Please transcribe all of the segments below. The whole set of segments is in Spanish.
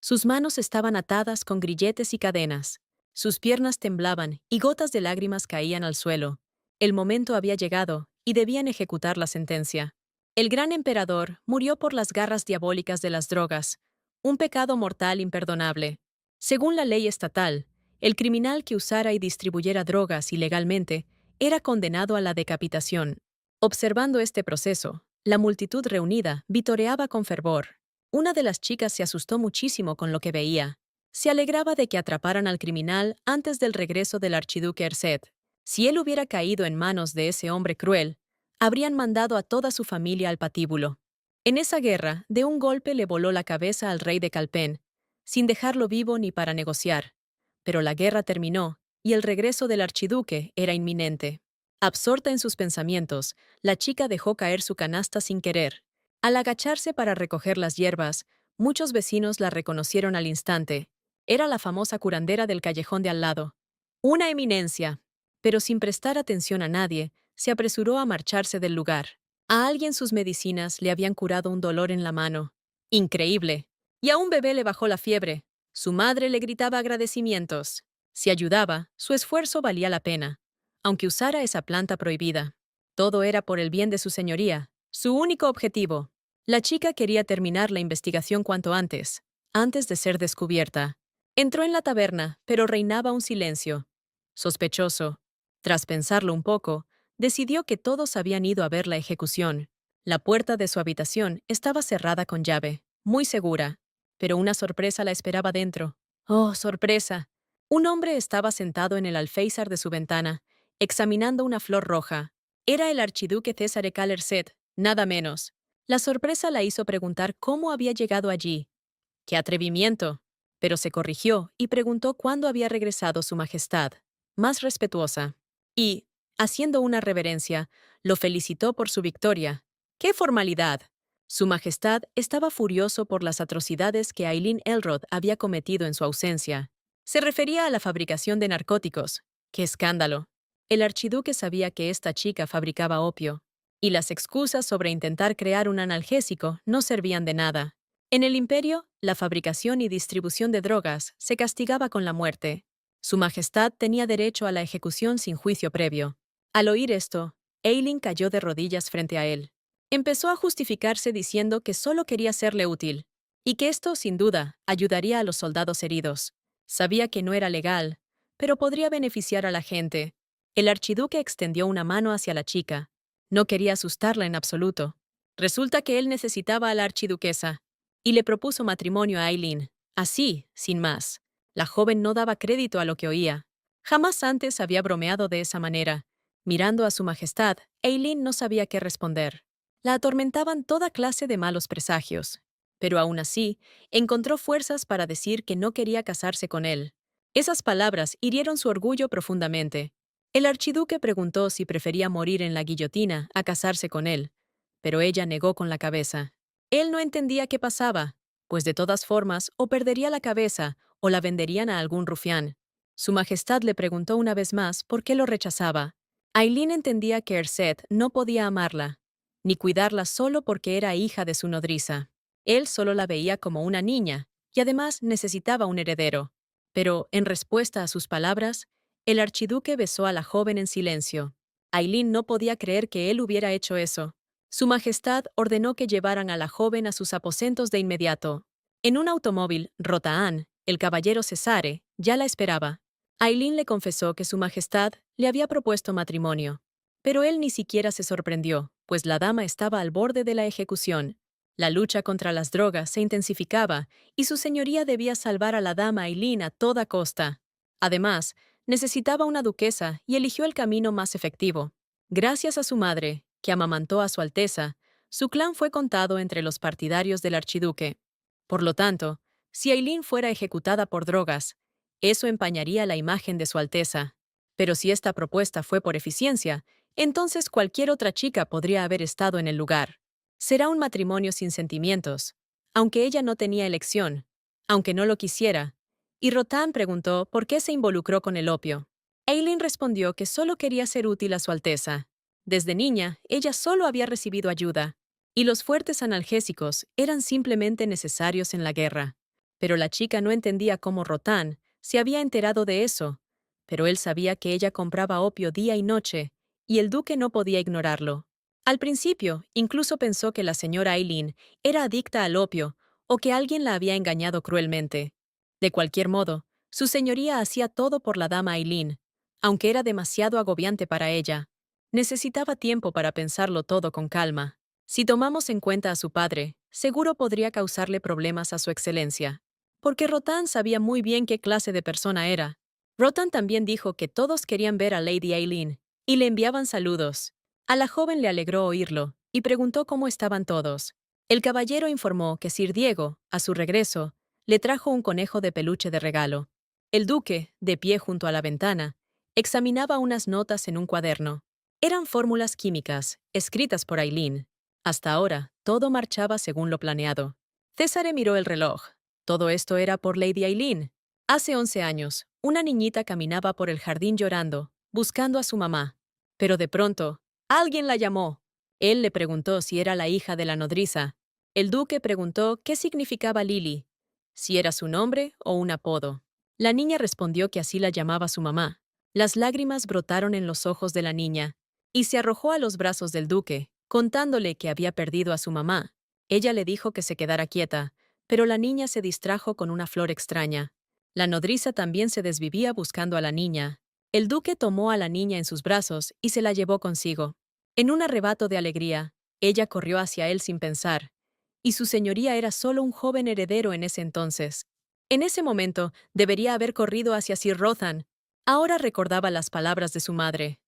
Sus manos estaban atadas con grilletes y cadenas. Sus piernas temblaban y gotas de lágrimas caían al suelo. El momento había llegado y debían ejecutar la sentencia. El gran emperador murió por las garras diabólicas de las drogas, un pecado mortal imperdonable. Según la ley estatal, el criminal que usara y distribuyera drogas ilegalmente era condenado a la decapitación. Observando este proceso, la multitud reunida vitoreaba con fervor. Una de las chicas se asustó muchísimo con lo que veía. Se alegraba de que atraparan al criminal antes del regreso del archiduque Ercet. Si él hubiera caído en manos de ese hombre cruel, habrían mandado a toda su familia al patíbulo. En esa guerra, de un golpe le voló la cabeza al rey de Calpén, sin dejarlo vivo ni para negociar. Pero la guerra terminó, y el regreso del archiduque era inminente. Absorta en sus pensamientos, la chica dejó caer su canasta sin querer. Al agacharse para recoger las hierbas, muchos vecinos la reconocieron al instante. Era la famosa curandera del callejón de al lado. Una eminencia. Pero sin prestar atención a nadie, se apresuró a marcharse del lugar. A alguien sus medicinas le habían curado un dolor en la mano. Increíble. Y a un bebé le bajó la fiebre. Su madre le gritaba agradecimientos. Si ayudaba, su esfuerzo valía la pena, aunque usara esa planta prohibida. Todo era por el bien de su señoría, su único objetivo. La chica quería terminar la investigación cuanto antes de ser descubierta. Entró en la taberna, pero reinaba un silencio. Sospechoso. Tras pensarlo un poco, decidió que todos habían ido a ver la ejecución. La puerta de su habitación estaba cerrada con llave, muy segura, pero una sorpresa la esperaba dentro. ¡Oh, sorpresa! Un hombre estaba sentado en el alféizar de su ventana, examinando una flor roja. Era el archiduque César Calerset, nada menos. La sorpresa la hizo preguntar cómo había llegado allí. ¡Qué atrevimiento! Pero se corrigió y preguntó cuándo había regresado su majestad, más respetuosa. Y, haciendo una reverencia, lo felicitó por su victoria. ¡Qué formalidad! Su majestad estaba furioso por las atrocidades que Eileen Elrod había cometido en su ausencia. Se refería a la fabricación de narcóticos. ¡Qué escándalo! El archiduque sabía que esta chica fabricaba opio, y las excusas sobre intentar crear un analgésico no servían de nada. En el imperio, la fabricación y distribución de drogas se castigaba con la muerte. Su majestad tenía derecho a la ejecución sin juicio previo. Al oír esto, Eileen cayó de rodillas frente a él. Empezó a justificarse diciendo que solo quería serle útil, y que esto, sin duda, ayudaría a los soldados heridos. Sabía que no era legal, pero podría beneficiar a la gente. El archiduque extendió una mano hacia la chica. No quería asustarla en absoluto. Resulta que él necesitaba a la archiduquesa, y le propuso matrimonio a Eileen, así, sin más. La joven no daba crédito a lo que oía. Jamás antes había bromeado de esa manera. Mirando a su majestad, Eileen no sabía qué responder. La atormentaban toda clase de malos presagios. Pero aún así, encontró fuerzas para decir que no quería casarse con él. Esas palabras hirieron su orgullo profundamente. El archiduque preguntó si prefería morir en la guillotina a casarse con él, pero ella negó con la cabeza. Él no entendía qué pasaba, pues de todas formas o perdería la cabeza o la venderían a algún rufián. Su majestad le preguntó una vez más por qué lo rechazaba. Eileen entendía que Ercet no podía amarla, ni cuidarla solo porque era hija de su nodriza. Él solo la veía como una niña, y además necesitaba un heredero. Pero, en respuesta a sus palabras, el archiduque besó a la joven en silencio. Eileen no podía creer que él hubiera hecho eso. Su majestad ordenó que llevaran a la joven a sus aposentos de inmediato. En un automóvil, Rotaan, el caballero Cesare, ya la esperaba. Eileen le confesó que su majestad le había propuesto matrimonio. Pero él ni siquiera se sorprendió, pues la dama estaba al borde de la ejecución. La lucha contra las drogas se intensificaba y su señoría debía salvar a la dama Eileen a toda costa. Además, necesitaba una duquesa y eligió el camino más efectivo. Gracias a su madre, que amamantó a su Alteza, su clan fue contado entre los partidarios del archiduque. Por lo tanto, si Eileen fuera ejecutada por drogas, eso empañaría la imagen de su Alteza. Pero si esta propuesta fue por eficiencia, entonces cualquier otra chica podría haber estado en el lugar. Será un matrimonio sin sentimientos, aunque ella no tenía elección, aunque no lo quisiera. Y Rotan preguntó por qué se involucró con el opio. Eileen respondió que solo quería ser útil a su Alteza. Desde niña, ella solo había recibido ayuda, y los fuertes analgésicos eran simplemente necesarios en la guerra. Pero la chica no entendía cómo Rotan se había enterado de eso, pero él sabía que ella compraba opio día y noche, y el duque no podía ignorarlo. Al principio, incluso pensó que la señora Aileen era adicta al opio o que alguien la había engañado cruelmente. De cualquier modo, su señoría hacía todo por la dama Aileen, aunque era demasiado agobiante para ella. Necesitaba tiempo para pensarlo todo con calma. Si tomamos en cuenta a su padre, seguro podría causarle problemas a su excelencia. Porque Rotan sabía muy bien qué clase de persona era. Rotan también dijo que todos querían ver a Lady Aileen, y le enviaban saludos. A la joven le alegró oírlo, y preguntó cómo estaban todos. El caballero informó que Sir Diego, a su regreso, le trajo un conejo de peluche de regalo. El duque, de pie junto a la ventana, examinaba unas notas en un cuaderno. Eran fórmulas químicas, escritas por Aileen. Hasta ahora, todo marchaba según lo planeado. César miró el reloj. Todo esto era por Lady Aileen. Hace 11 años, una niñita caminaba por el jardín llorando, buscando a su mamá. Pero de pronto, alguien la llamó. Él le preguntó si era la hija de la nodriza. El duque preguntó qué significaba Lily, si era su nombre o un apodo. La niña respondió que así la llamaba su mamá. Las lágrimas brotaron en los ojos de la niña, y se arrojó a los brazos del duque, contándole que había perdido a su mamá. Ella le dijo que se quedara quieta, pero la niña se distrajo con una flor extraña. La nodriza también se desvivía buscando a la niña. El duque tomó a la niña en sus brazos y se la llevó consigo. En un arrebato de alegría, ella corrió hacia él sin pensar, y su señoría era solo un joven heredero en ese entonces. En ese momento, debería haber corrido hacia Sir Rothan. Ahora recordaba las palabras de su madre.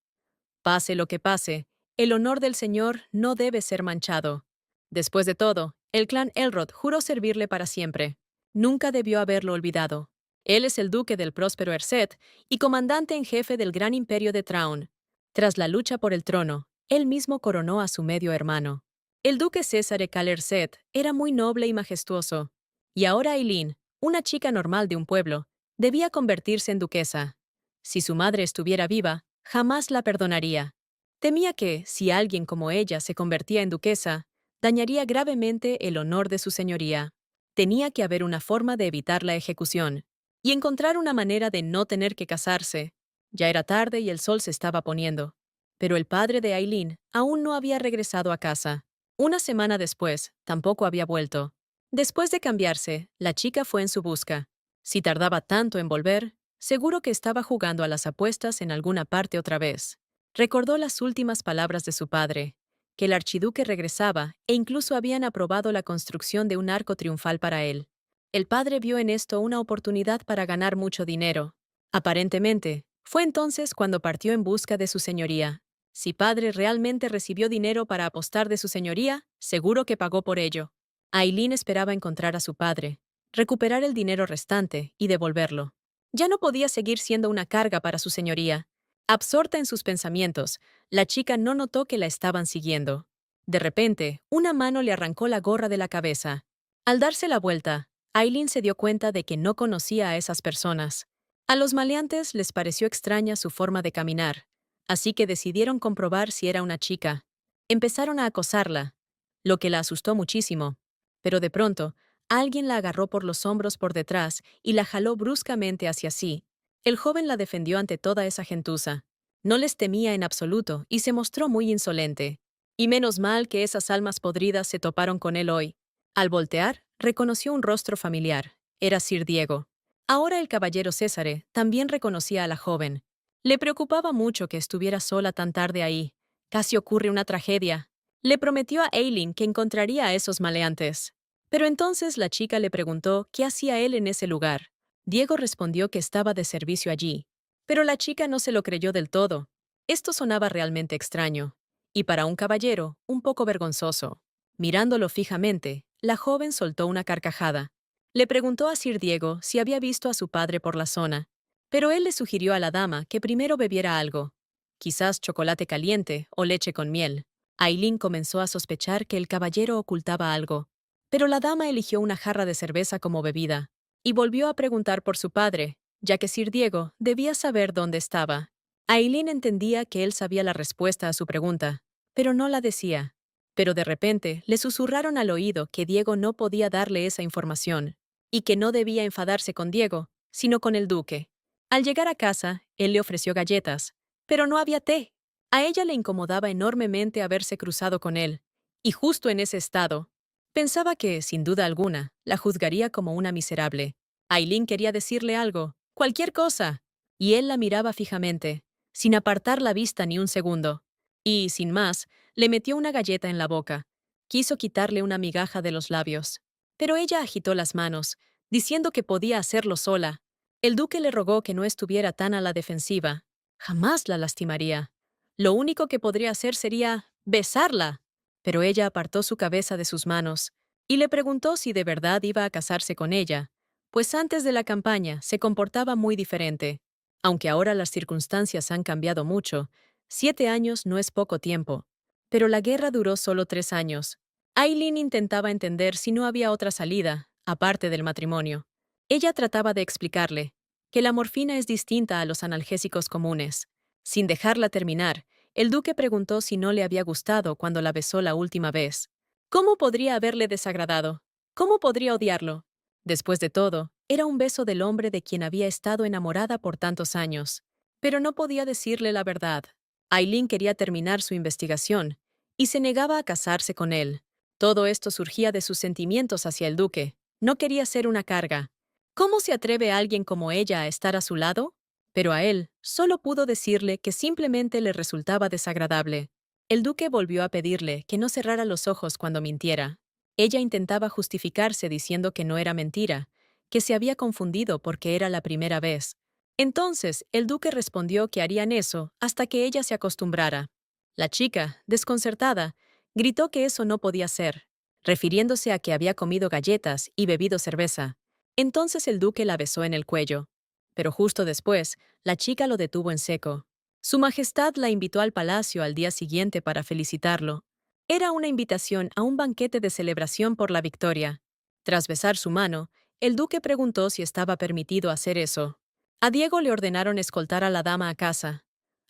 Pase lo que pase, el honor del señor no debe ser manchado. Después de todo, el clan Elrod juró servirle para siempre. Nunca debió haberlo olvidado. Él es el duque del próspero Erset y comandante en jefe del gran imperio de Traun. Tras la lucha por el trono, él mismo coronó a su medio hermano. El duque César Calerset era muy noble y majestuoso. Y ahora Aileen, una chica normal de un pueblo, debía convertirse en duquesa. Si su madre estuviera viva, jamás la perdonaría. Temía que, si alguien como ella se convertía en duquesa, dañaría gravemente el honor de su señoría. Tenía que haber una forma de evitar la ejecución y encontrar una manera de no tener que casarse. Ya era tarde y el sol se estaba poniendo. Pero el padre de Aileen aún no había regresado a casa. Una semana después, tampoco había vuelto. Después de cambiarse, la chica fue en su busca. Si tardaba tanto en volver, seguro que estaba jugando a las apuestas en alguna parte otra vez. Recordó las últimas palabras de su padre, que el archiduque regresaba e incluso habían aprobado la construcción de un arco triunfal para él. El padre vio en esto una oportunidad para ganar mucho dinero. Aparentemente, fue entonces cuando partió en busca de su señoría. Si padre realmente recibió dinero para apostar de su señoría, seguro que pagó por ello. Aileen esperaba encontrar a su padre, recuperar el dinero restante y devolverlo. Ya no podía seguir siendo una carga para su señoría. Absorta en sus pensamientos, la chica no notó que la estaban siguiendo. De repente, una mano le arrancó la gorra de la cabeza. Al darse la vuelta, Aileen se dio cuenta de que no conocía a esas personas. A los maleantes les pareció extraña su forma de caminar, así que decidieron comprobar si era una chica. Empezaron a acosarla, lo que la asustó muchísimo. Pero de pronto, alguien la agarró por los hombros por detrás y la jaló bruscamente hacia sí. El joven la defendió ante toda esa gentuza. No les temía en absoluto y se mostró muy insolente. Y menos mal que esas almas podridas se toparon con él hoy. Al voltear, reconoció un rostro familiar. Era Sir Diego. Ahora el caballero Césare también reconocía a la joven. Le preocupaba mucho que estuviera sola tan tarde ahí. Casi ocurre una tragedia. Le prometió a Aileen que encontraría a esos maleantes. Pero entonces la chica le preguntó qué hacía él en ese lugar. Diego respondió que estaba de servicio allí. Pero la chica no se lo creyó del todo. Esto sonaba realmente extraño. Y para un caballero, un poco vergonzoso. Mirándolo fijamente, la joven soltó una carcajada. Le preguntó a Sir Diego si había visto a su padre por la zona, pero él le sugirió a la dama que primero bebiera algo, quizás chocolate caliente o leche con miel. Aileen comenzó a sospechar que el caballero ocultaba algo, pero la dama eligió una jarra de cerveza como bebida, y volvió a preguntar por su padre, ya que Sir Diego debía saber dónde estaba. Aileen entendía que él sabía la respuesta a su pregunta, pero no la decía. Pero de repente le susurraron al oído que Diego no podía darle esa información. y que no debía enfadarse con Diego, sino con el duque. Al llegar a casa, él le ofreció galletas, pero no había té. A ella le incomodaba enormemente haberse cruzado con él, y justo en ese estado, pensaba que, sin duda alguna, la juzgaría como una miserable. Aileen quería decirle algo, cualquier cosa, y él la miraba fijamente, sin apartar la vista ni un segundo. Y, sin más, le metió una galleta en la boca. Quiso quitarle una migaja de los labios. Pero ella agitó las manos, diciendo que podía hacerlo sola. El duque le rogó que no estuviera tan a la defensiva. Jamás la lastimaría. Lo único que podría hacer sería besarla. Pero ella apartó su cabeza de sus manos y le preguntó si de verdad iba a casarse con ella, pues antes de la campaña se comportaba muy diferente. Aunque ahora las circunstancias han cambiado mucho, 7 años no es poco tiempo. Pero la guerra duró solo 3 años. Aileen intentaba entender si no había otra salida, aparte del matrimonio. Ella trataba de explicarle que la morfina es distinta a los analgésicos comunes. Sin dejarla terminar, el duque preguntó si no le había gustado cuando la besó la última vez. ¿Cómo podría haberle desagradado? ¿Cómo podría odiarlo? Después de todo, era un beso del hombre de quien había estado enamorada por tantos años. Pero no podía decirle la verdad. Aileen quería terminar su investigación y se negaba a casarse con él. Todo esto surgía de sus sentimientos hacia el duque. No quería ser una carga. ¿Cómo se atreve alguien como ella a estar a su lado? Pero a él solo pudo decirle que simplemente le resultaba desagradable. El duque volvió a pedirle que no cerrara los ojos cuando mintiera. Ella intentaba justificarse diciendo que no era mentira, que se había confundido porque era la primera vez. Entonces, el duque respondió que harían eso hasta que ella se acostumbrara. La chica, desconcertada, gritó que eso no podía ser, refiriéndose a que había comido galletas y bebido cerveza. Entonces el duque la besó en el cuello. Pero justo después, la chica lo detuvo en seco. Su Majestad la invitó al palacio al día siguiente para felicitarlo. Era una invitación a un banquete de celebración por la victoria. Tras besar su mano, el duque preguntó si estaba permitido hacer eso. A Diego le ordenaron escoltar a la dama a casa,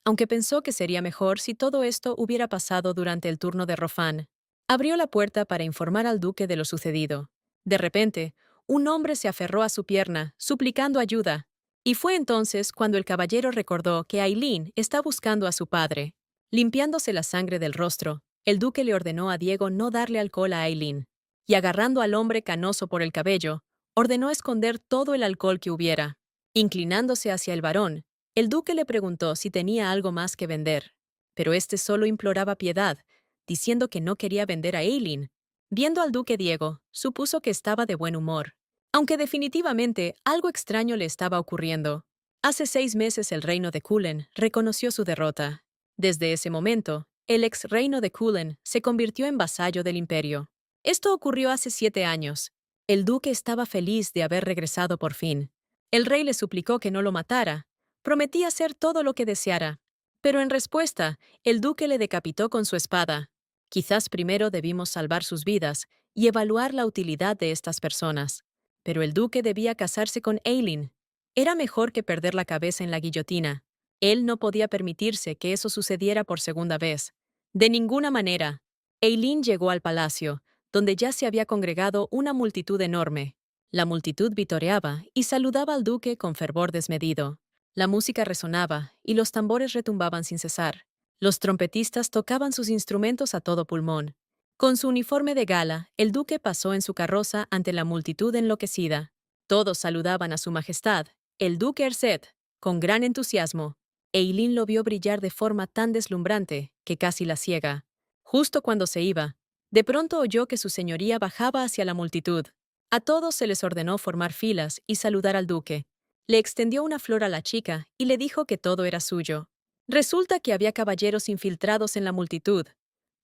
aunque pensó que sería mejor si todo esto hubiera pasado durante el turno de Rofán. Abrió la puerta para informar al duque de lo sucedido. De repente, un hombre se aferró a su pierna, suplicando ayuda, y fue entonces cuando el caballero recordó que Aileen está buscando a su padre. Limpiándose la sangre del rostro, el duque le ordenó a Diego no darle alcohol a Aileen, y agarrando al hombre canoso por el cabello, ordenó esconder todo el alcohol que hubiera. Inclinándose hacia el varón, el duque le preguntó si tenía algo más que vender, pero éste solo imploraba piedad, diciendo que no quería vender a Aileen. Viendo al duque Diego, supuso que estaba de buen humor, aunque definitivamente algo extraño le estaba ocurriendo. Hace 6 meses el reino de Cullen reconoció su derrota. Desde ese momento, el ex reino de Cullen se convirtió en vasallo del imperio. Esto ocurrió hace 7 años. El duque estaba feliz de haber regresado por fin. El rey le suplicó que no lo matara. Prometía hacer todo lo que deseara. Pero en respuesta, el duque le decapitó con su espada. Quizás primero debimos salvar sus vidas y evaluar la utilidad de estas personas. Pero el duque debía casarse con Aileen. Era mejor que perder la cabeza en la guillotina. Él no podía permitirse que eso sucediera por segunda vez. De ninguna manera. Aileen llegó al palacio, donde ya se había congregado una multitud enorme. La multitud vitoreaba y saludaba al duque con fervor desmedido. La música resonaba y los tambores retumbaban sin cesar. Los trompetistas tocaban sus instrumentos a todo pulmón. Con su uniforme de gala, el duque pasó en su carroza ante la multitud enloquecida. Todos saludaban a su majestad, el duque Ercet, con gran entusiasmo. Eileen lo vio brillar de forma tan deslumbrante que casi la ciega. Justo cuando se iba, de pronto oyó que su señoría bajaba hacia la multitud. A todos se les ordenó formar filas y saludar al duque. Le extendió una flor a la chica y le dijo que todo era suyo. Resulta que había caballeros infiltrados en la multitud.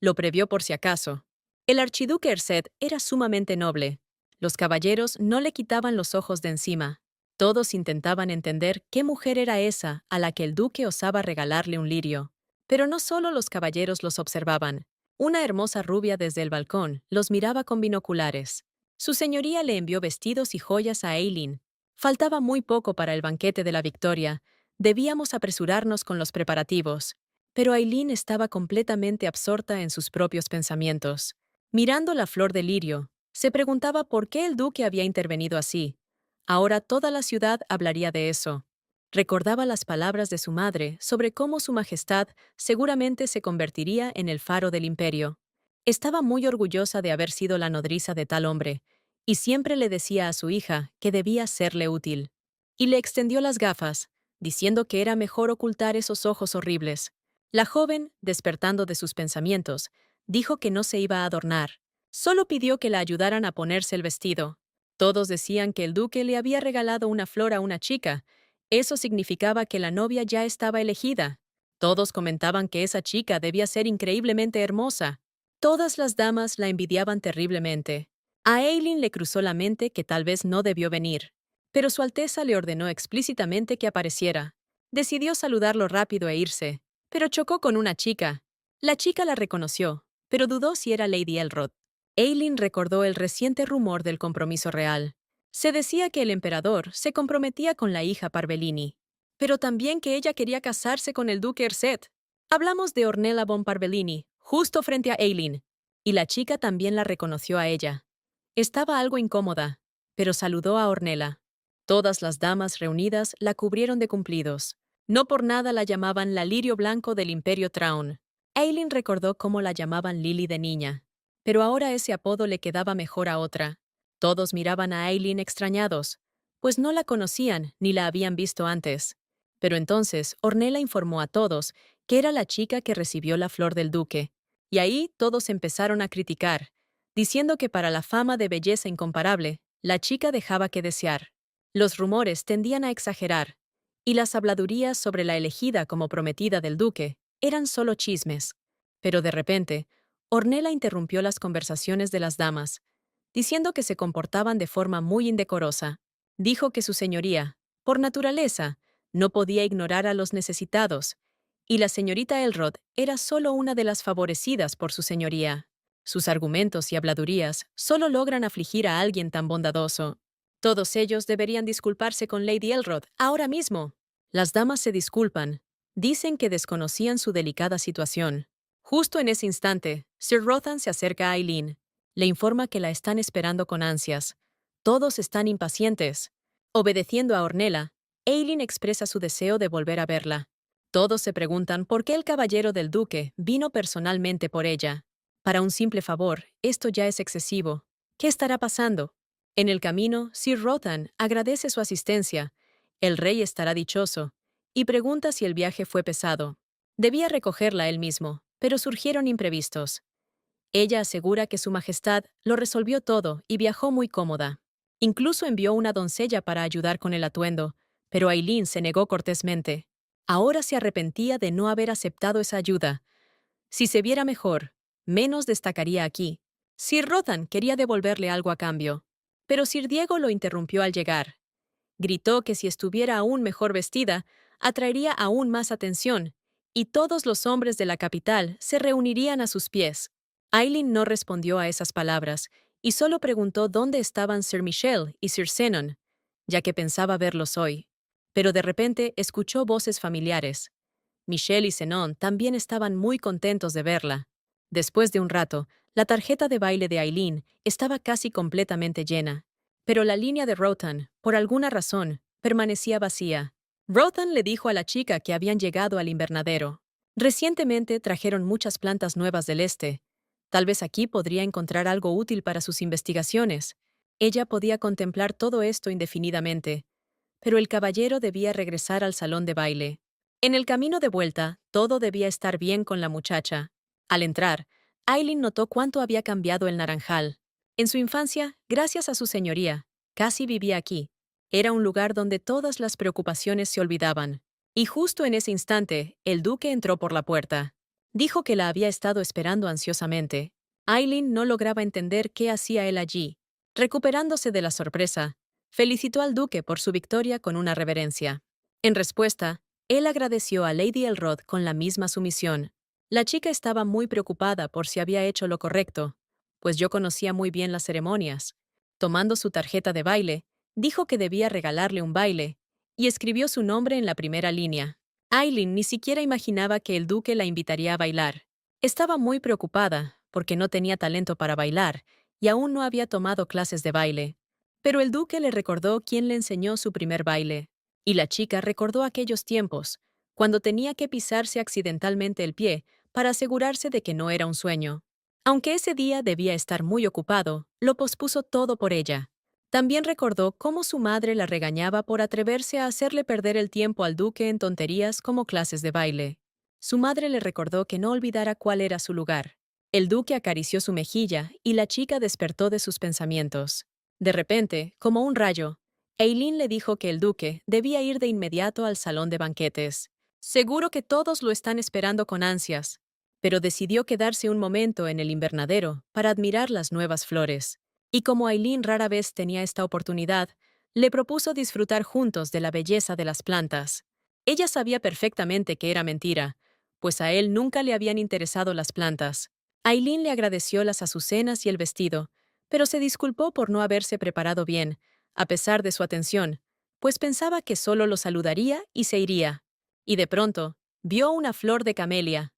Lo previó por si acaso. El archiduque Ercet era sumamente noble. Los caballeros no le quitaban los ojos de encima. Todos intentaban entender qué mujer era esa a la que el duque osaba regalarle un lirio. Pero no solo los caballeros los observaban. Una hermosa rubia desde el balcón los miraba con binoculares. Su señoría le envió vestidos y joyas a Aileen. Faltaba muy poco para el banquete de la victoria. Debíamos apresurarnos con los preparativos. Pero Aileen estaba completamente absorta en sus propios pensamientos. Mirando la flor de lirio, Se preguntaba por qué el duque había intervenido así. Ahora toda la ciudad hablaría de eso. Recordaba las palabras de su madre sobre cómo su majestad seguramente se convertiría en el faro del imperio. Estaba muy orgullosa de haber sido la nodriza de tal hombre, y siempre le decía a su hija que debía serle útil. Y le extendió las gafas, diciendo que era mejor ocultar esos ojos horribles. La joven, despertando de sus pensamientos, dijo que no se iba a adornar. Solo pidió que la ayudaran a ponerse el vestido. Todos decían que el duque le había regalado una flor a una chica. Eso significaba que la novia ya estaba elegida. Todos comentaban que esa chica debía ser increíblemente hermosa. Todas las damas la envidiaban terriblemente. A Eileen le cruzó la mente que tal vez no debió venir, pero Su Alteza le ordenó explícitamente que apareciera. Decidió saludarlo rápido e irse, pero chocó con una chica. La chica la reconoció, pero dudó si era Lady Elrod. Eileen recordó el reciente rumor del compromiso real. Se decía que el emperador se comprometía con la hija Parvellini, pero también que ella quería casarse con el duque Erset. Hablamos de Ornella von Parvellini, justo frente a Eileen, y la chica también la reconoció a ella. Estaba algo incómoda, pero saludó a Ornella. Todas las damas reunidas la cubrieron de cumplidos. No por nada la llamaban la lirio blanco del Imperio Traun. Eileen recordó cómo la llamaban Lily de niña, pero ahora ese apodo le quedaba mejor a otra. Todos miraban a Eileen extrañados, pues no la conocían ni la habían visto antes. Pero entonces Ornella informó a todos que era la chica que recibió la flor del duque, y ahí todos empezaron a criticar, diciendo que para la fama de belleza incomparable, la chica dejaba que desear. Los rumores tendían a exagerar, y las habladurías sobre la elegida como prometida del duque eran solo chismes. Pero de repente, Ornella interrumpió las conversaciones de las damas, diciendo que se comportaban de forma muy indecorosa. Dijo que su señoría, por naturaleza, no podía ignorar a los necesitados, y la señorita Elrod era solo una de las favorecidas por su señoría. Sus argumentos y habladurías solo logran afligir a alguien tan bondadoso. Todos ellos deberían disculparse con Lady Elrod, ahora mismo. Las damas se disculpan. Dicen que desconocían su delicada situación. Justo en ese instante, Sir Rothan se acerca a Eileen. Le informa que la están esperando con ansias. Todos están impacientes. Obedeciendo a Ornella, Eileen expresa su deseo de volver a verla. Todos se preguntan por qué el caballero del duque vino personalmente por ella. Para un simple favor, esto ya es excesivo. ¿Qué estará pasando? En el camino, Sir Rothan agradece su asistencia. El rey estará dichoso, y pregunta si el viaje fue pesado. Debía recogerla él mismo, pero surgieron imprevistos. Ella asegura que su majestad lo resolvió todo y viajó muy cómoda. Incluso envió una doncella para ayudar con el atuendo, pero Eileen se negó cortésmente. Ahora se arrepentía de no haber aceptado esa ayuda. Si se viera mejor, menos destacaría aquí. Sir Rothan quería devolverle algo a cambio, pero Sir Diego lo interrumpió al llegar. Gritó que si estuviera aún mejor vestida, atraería aún más atención, y todos los hombres de la capital se reunirían a sus pies. Eileen no respondió a esas palabras, y solo preguntó dónde estaban Sir Michel y Sir Zenon, ya que pensaba verlos hoy. Pero de repente escuchó voces familiares. Michel y Zenon también estaban muy contentos de verla. Después de un rato, la tarjeta de baile de Eileen estaba casi completamente llena, pero la línea de Rothan, por alguna razón, permanecía vacía. Rothan le dijo a la chica que habían llegado al invernadero. Recientemente trajeron muchas plantas nuevas del este. Tal vez aquí podría encontrar algo útil para sus investigaciones. Ella podía contemplar todo esto indefinidamente, pero el caballero debía regresar al salón de baile. En el camino de vuelta, todo debía estar bien con la muchacha. Al entrar, Eileen notó cuánto había cambiado el naranjal. En su infancia, gracias a su señoría, casi vivía aquí. Era un lugar donde todas las preocupaciones se olvidaban. Y justo en ese instante, el duque entró por la puerta. Dijo que la había estado esperando ansiosamente. Eileen no lograba entender qué hacía él allí. Recuperándose de la sorpresa, felicitó al duque por su victoria con una reverencia. En respuesta, él agradeció a Lady Elrod con la misma sumisión. La chica estaba muy preocupada por si había hecho lo correcto, pues yo conocía muy bien las ceremonias. Tomando su tarjeta de baile, dijo que debía regalarle un baile, y escribió su nombre en la primera línea. Eileen ni siquiera imaginaba que el duque la invitaría a bailar. Estaba muy preocupada, porque no tenía talento para bailar, y aún no había tomado clases de baile. Pero el duque le recordó quién le enseñó su primer baile. Y la chica recordó aquellos tiempos, cuando tenía que pisarse accidentalmente el pie para asegurarse de que no era un sueño. Aunque ese día debía estar muy ocupado, lo pospuso todo por ella. También recordó cómo su madre la regañaba por atreverse a hacerle perder el tiempo al duque en tonterías como clases de baile. Su madre le recordó que no olvidara cuál era su lugar. El duque acarició su mejilla y la chica despertó de sus pensamientos. De repente, como un rayo, Eileen le dijo que el duque debía ir de inmediato al salón de banquetes. Seguro que todos lo están esperando con ansias, pero decidió quedarse un momento en el invernadero para admirar las nuevas flores. Y como Eileen rara vez tenía esta oportunidad, le propuso disfrutar juntos de la belleza de las plantas. Ella sabía perfectamente que era mentira, pues a él nunca le habían interesado las plantas. Eileen le agradeció las azucenas y el vestido, pero se disculpó por no haberse preparado bien, a pesar de su atención, pues pensaba que solo lo saludaría y se iría. Y de pronto, vio una flor de camelia.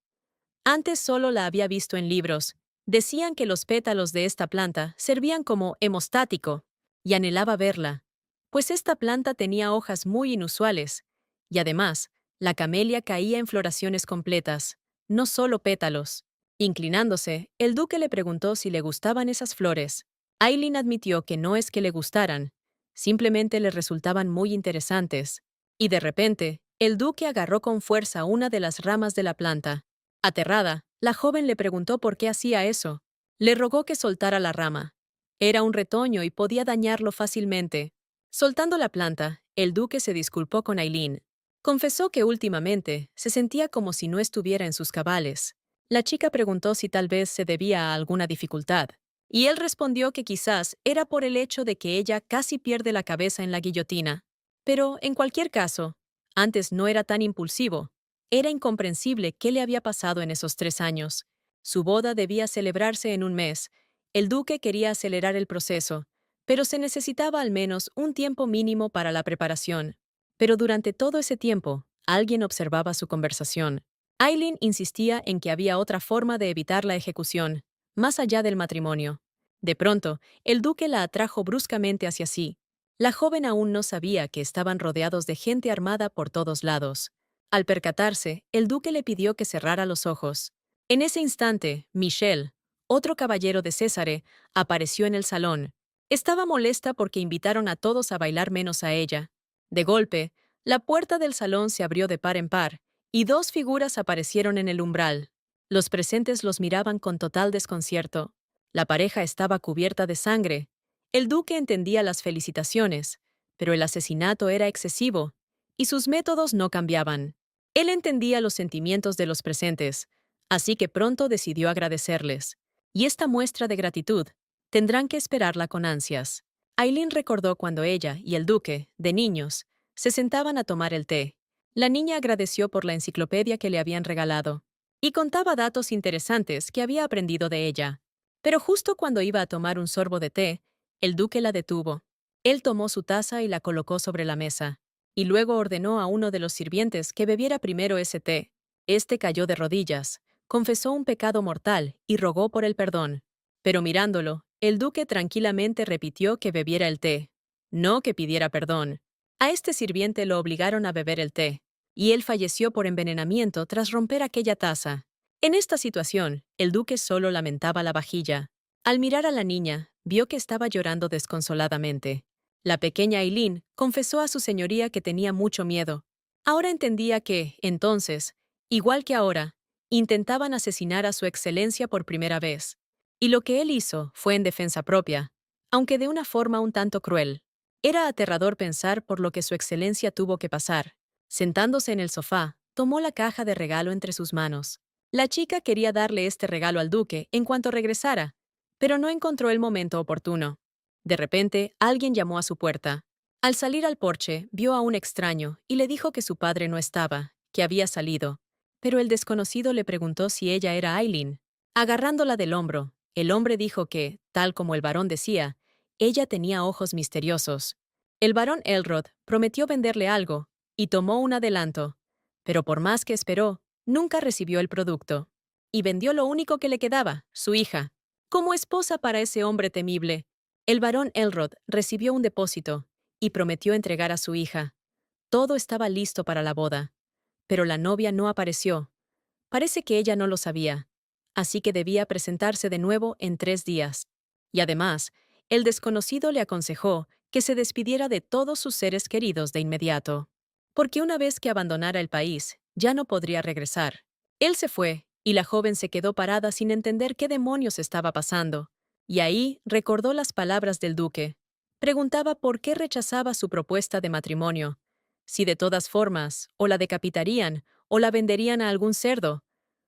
Antes solo la había visto en libros. Decían que los pétalos de esta planta servían como hemostático, y anhelaba verla, pues esta planta tenía hojas muy inusuales, y además, la camelia caía en floraciones completas, no solo pétalos. Inclinándose, el duque le preguntó si le gustaban esas flores. Aileen admitió que no es que le gustaran, simplemente le resultaban muy interesantes, y de repente, el duque agarró con fuerza una de las ramas de la planta. Aterrada, la joven le preguntó por qué hacía eso. Le rogó que soltara la rama. Era un retoño y podía dañarlo fácilmente. Soltando la planta, el duque se disculpó con Aileen. Confesó que últimamente se sentía como si no estuviera en sus cabales. La chica preguntó si tal vez se debía a alguna dificultad, y él respondió que quizás era por el hecho de que ella casi pierde la cabeza en la guillotina. Pero, en cualquier caso, antes no era tan impulsivo. Era incomprensible qué le había pasado en esos 3 años. Su boda debía celebrarse en un mes. El duque quería acelerar el proceso, pero se necesitaba al menos un tiempo mínimo para la preparación. Pero durante todo ese tiempo, alguien observaba su conversación. Aileen insistía en que había otra forma de evitar la ejecución, más allá del matrimonio. De pronto, el duque la atrajo bruscamente hacia sí. La joven aún no sabía que estaban rodeados de gente armada por todos lados. Al percatarse, el duque le pidió que cerrara los ojos. En ese instante, Michel, otro caballero de Césare, apareció en el salón. Estaba molesta porque invitaron a todos a bailar menos a ella. De golpe, la puerta del salón se abrió de par en par, y dos figuras aparecieron en el umbral. Los presentes los miraban con total desconcierto. La pareja estaba cubierta de sangre. El duque entendía las felicitaciones, pero el asesinato era excesivo, y sus métodos no cambiaban. Él entendía los sentimientos de los presentes, así que pronto decidió agradecerles. Y esta muestra de gratitud tendrán que esperarla con ansias. Aileen recordó cuando ella y el duque, de niños, se sentaban a tomar el té. La niña agradeció por la enciclopedia que le habían regalado y contaba datos interesantes que había aprendido de ella. Pero justo cuando iba a tomar un sorbo de té, el duque la detuvo. Él tomó su taza y la colocó sobre la mesa, y luego ordenó a uno de los sirvientes que bebiera primero ese té. Este cayó de rodillas, confesó un pecado mortal y rogó por el perdón. Pero mirándolo, el duque tranquilamente repitió que bebiera el té, no que pidiera perdón. A este sirviente lo obligaron a beber el té, y él falleció por envenenamiento tras romper aquella taza. En esta situación, el duque solo lamentaba la vajilla. Al mirar a la niña, vio que estaba llorando desconsoladamente. La pequeña Aileen confesó a su señoría que tenía mucho miedo. Ahora entendía que, entonces, igual que ahora, intentaban asesinar a su excelencia por primera vez. Y lo que él hizo fue en defensa propia, aunque de una forma un tanto cruel. Era aterrador pensar por lo que su excelencia tuvo que pasar. Sentándose en el sofá, tomó la caja de regalo entre sus manos. La chica quería darle este regalo al duque en cuanto regresara, pero no encontró el momento oportuno. De repente, alguien llamó a su puerta. Al salir al porche, vio a un extraño y le dijo que su padre no estaba, que había salido. Pero el desconocido le preguntó si ella era Aileen. Agarrándola del hombro, el hombre dijo que, tal como el varón decía, ella tenía ojos misteriosos. El barón Elrod prometió venderle algo, y tomó un adelanto. Pero por más que esperó, nunca recibió el producto. Y vendió lo único que le quedaba, su hija. como esposa para ese hombre temible. El barón Elrod recibió un depósito y prometió entregar a su hija. Todo estaba listo para la boda, pero la novia no apareció. Parece que ella no lo sabía, así que debía presentarse de nuevo en 3 días. Y además, el desconocido le aconsejó que se despidiera de todos sus seres queridos de inmediato, porque una vez que abandonara el país, ya no podría regresar. Él se fue, y la joven se quedó parada sin entender qué demonios estaba pasando. Y ahí recordó las palabras del duque. Preguntaba por qué rechazaba su propuesta de matrimonio. Si de todas formas, o la decapitarían, o la venderían a algún cerdo.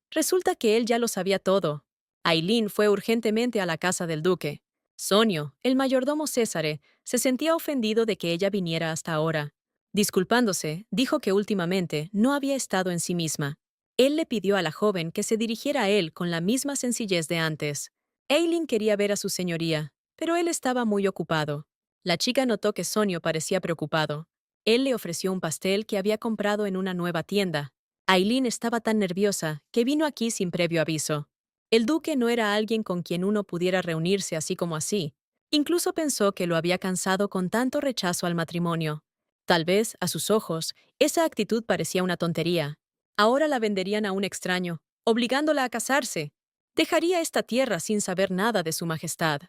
Resulta que él ya lo sabía todo. Ailín fue urgentemente a la casa del duque. Sonio, el mayordomo Césare, se sentía ofendido de que ella viniera hasta ahora. Disculpándose, dijo que últimamente no había estado en sí misma. Él le pidió a la joven que se dirigiera a él con la misma sencillez de antes. Ailín quería ver a su señoría, pero él estaba muy ocupado. La chica notó que Sonio parecía preocupado. Él le ofreció un pastel que había comprado en una nueva tienda. Ailín estaba tan nerviosa que vino aquí sin previo aviso. El duque no era alguien con quien uno pudiera reunirse así como así. Incluso pensó que lo había cansado con tanto rechazo al matrimonio. Tal vez, a sus ojos, esa actitud parecía una tontería. Ahora la venderían a un extraño, obligándola a casarse. Dejaría esta tierra sin saber nada de su majestad.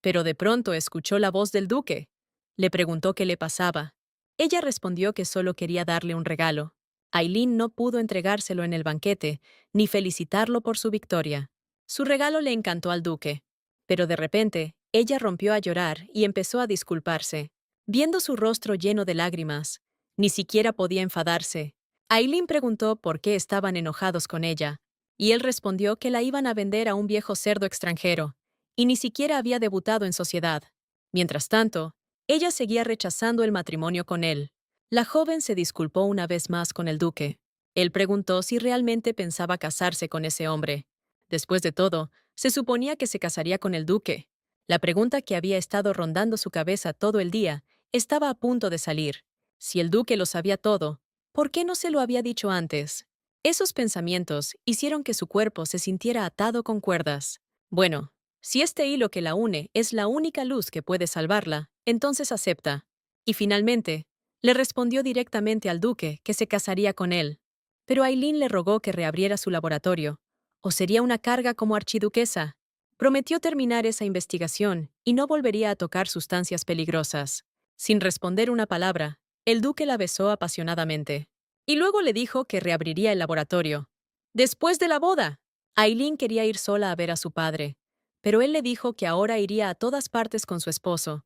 Pero de pronto escuchó la voz del duque. Le preguntó qué le pasaba. Ella respondió que solo quería darle un regalo. Ailín no pudo entregárselo en el banquete, ni felicitarlo por su victoria. Su regalo le encantó al duque. Pero de repente, ella rompió a llorar y empezó a disculparse. Viendo su rostro lleno de lágrimas, ni siquiera podía enfadarse. Ailín preguntó por qué estaban enojados con ella, y él respondió que la iban a vender a un viejo cerdo extranjero, y ni siquiera había debutado en sociedad. Mientras tanto, ella seguía rechazando el matrimonio con él. La joven se disculpó una vez más con el duque. Él preguntó si realmente pensaba casarse con ese hombre. Después de todo, se suponía que se casaría con el duque. La pregunta que había estado rondando su cabeza todo el día estaba a punto de salir. Si el duque lo sabía todo, ¿por qué no se lo había dicho antes? Esos pensamientos hicieron que su cuerpo se sintiera atado con cuerdas. Bueno, si este hilo que la une es la única luz que puede salvarla, entonces acepta. Y finalmente, le respondió directamente al duque que se casaría con él. Pero Ailín le rogó que reabriera su laboratorio, o sería una carga como archiduquesa. Prometió terminar esa investigación y no volvería a tocar sustancias peligrosas. Sin responder una palabra, el duque la besó apasionadamente. Y luego le dijo que reabriría el laboratorio. Después de la boda, Ailín quería ir sola a ver a su padre, pero él le dijo que ahora iría a todas partes con su esposo.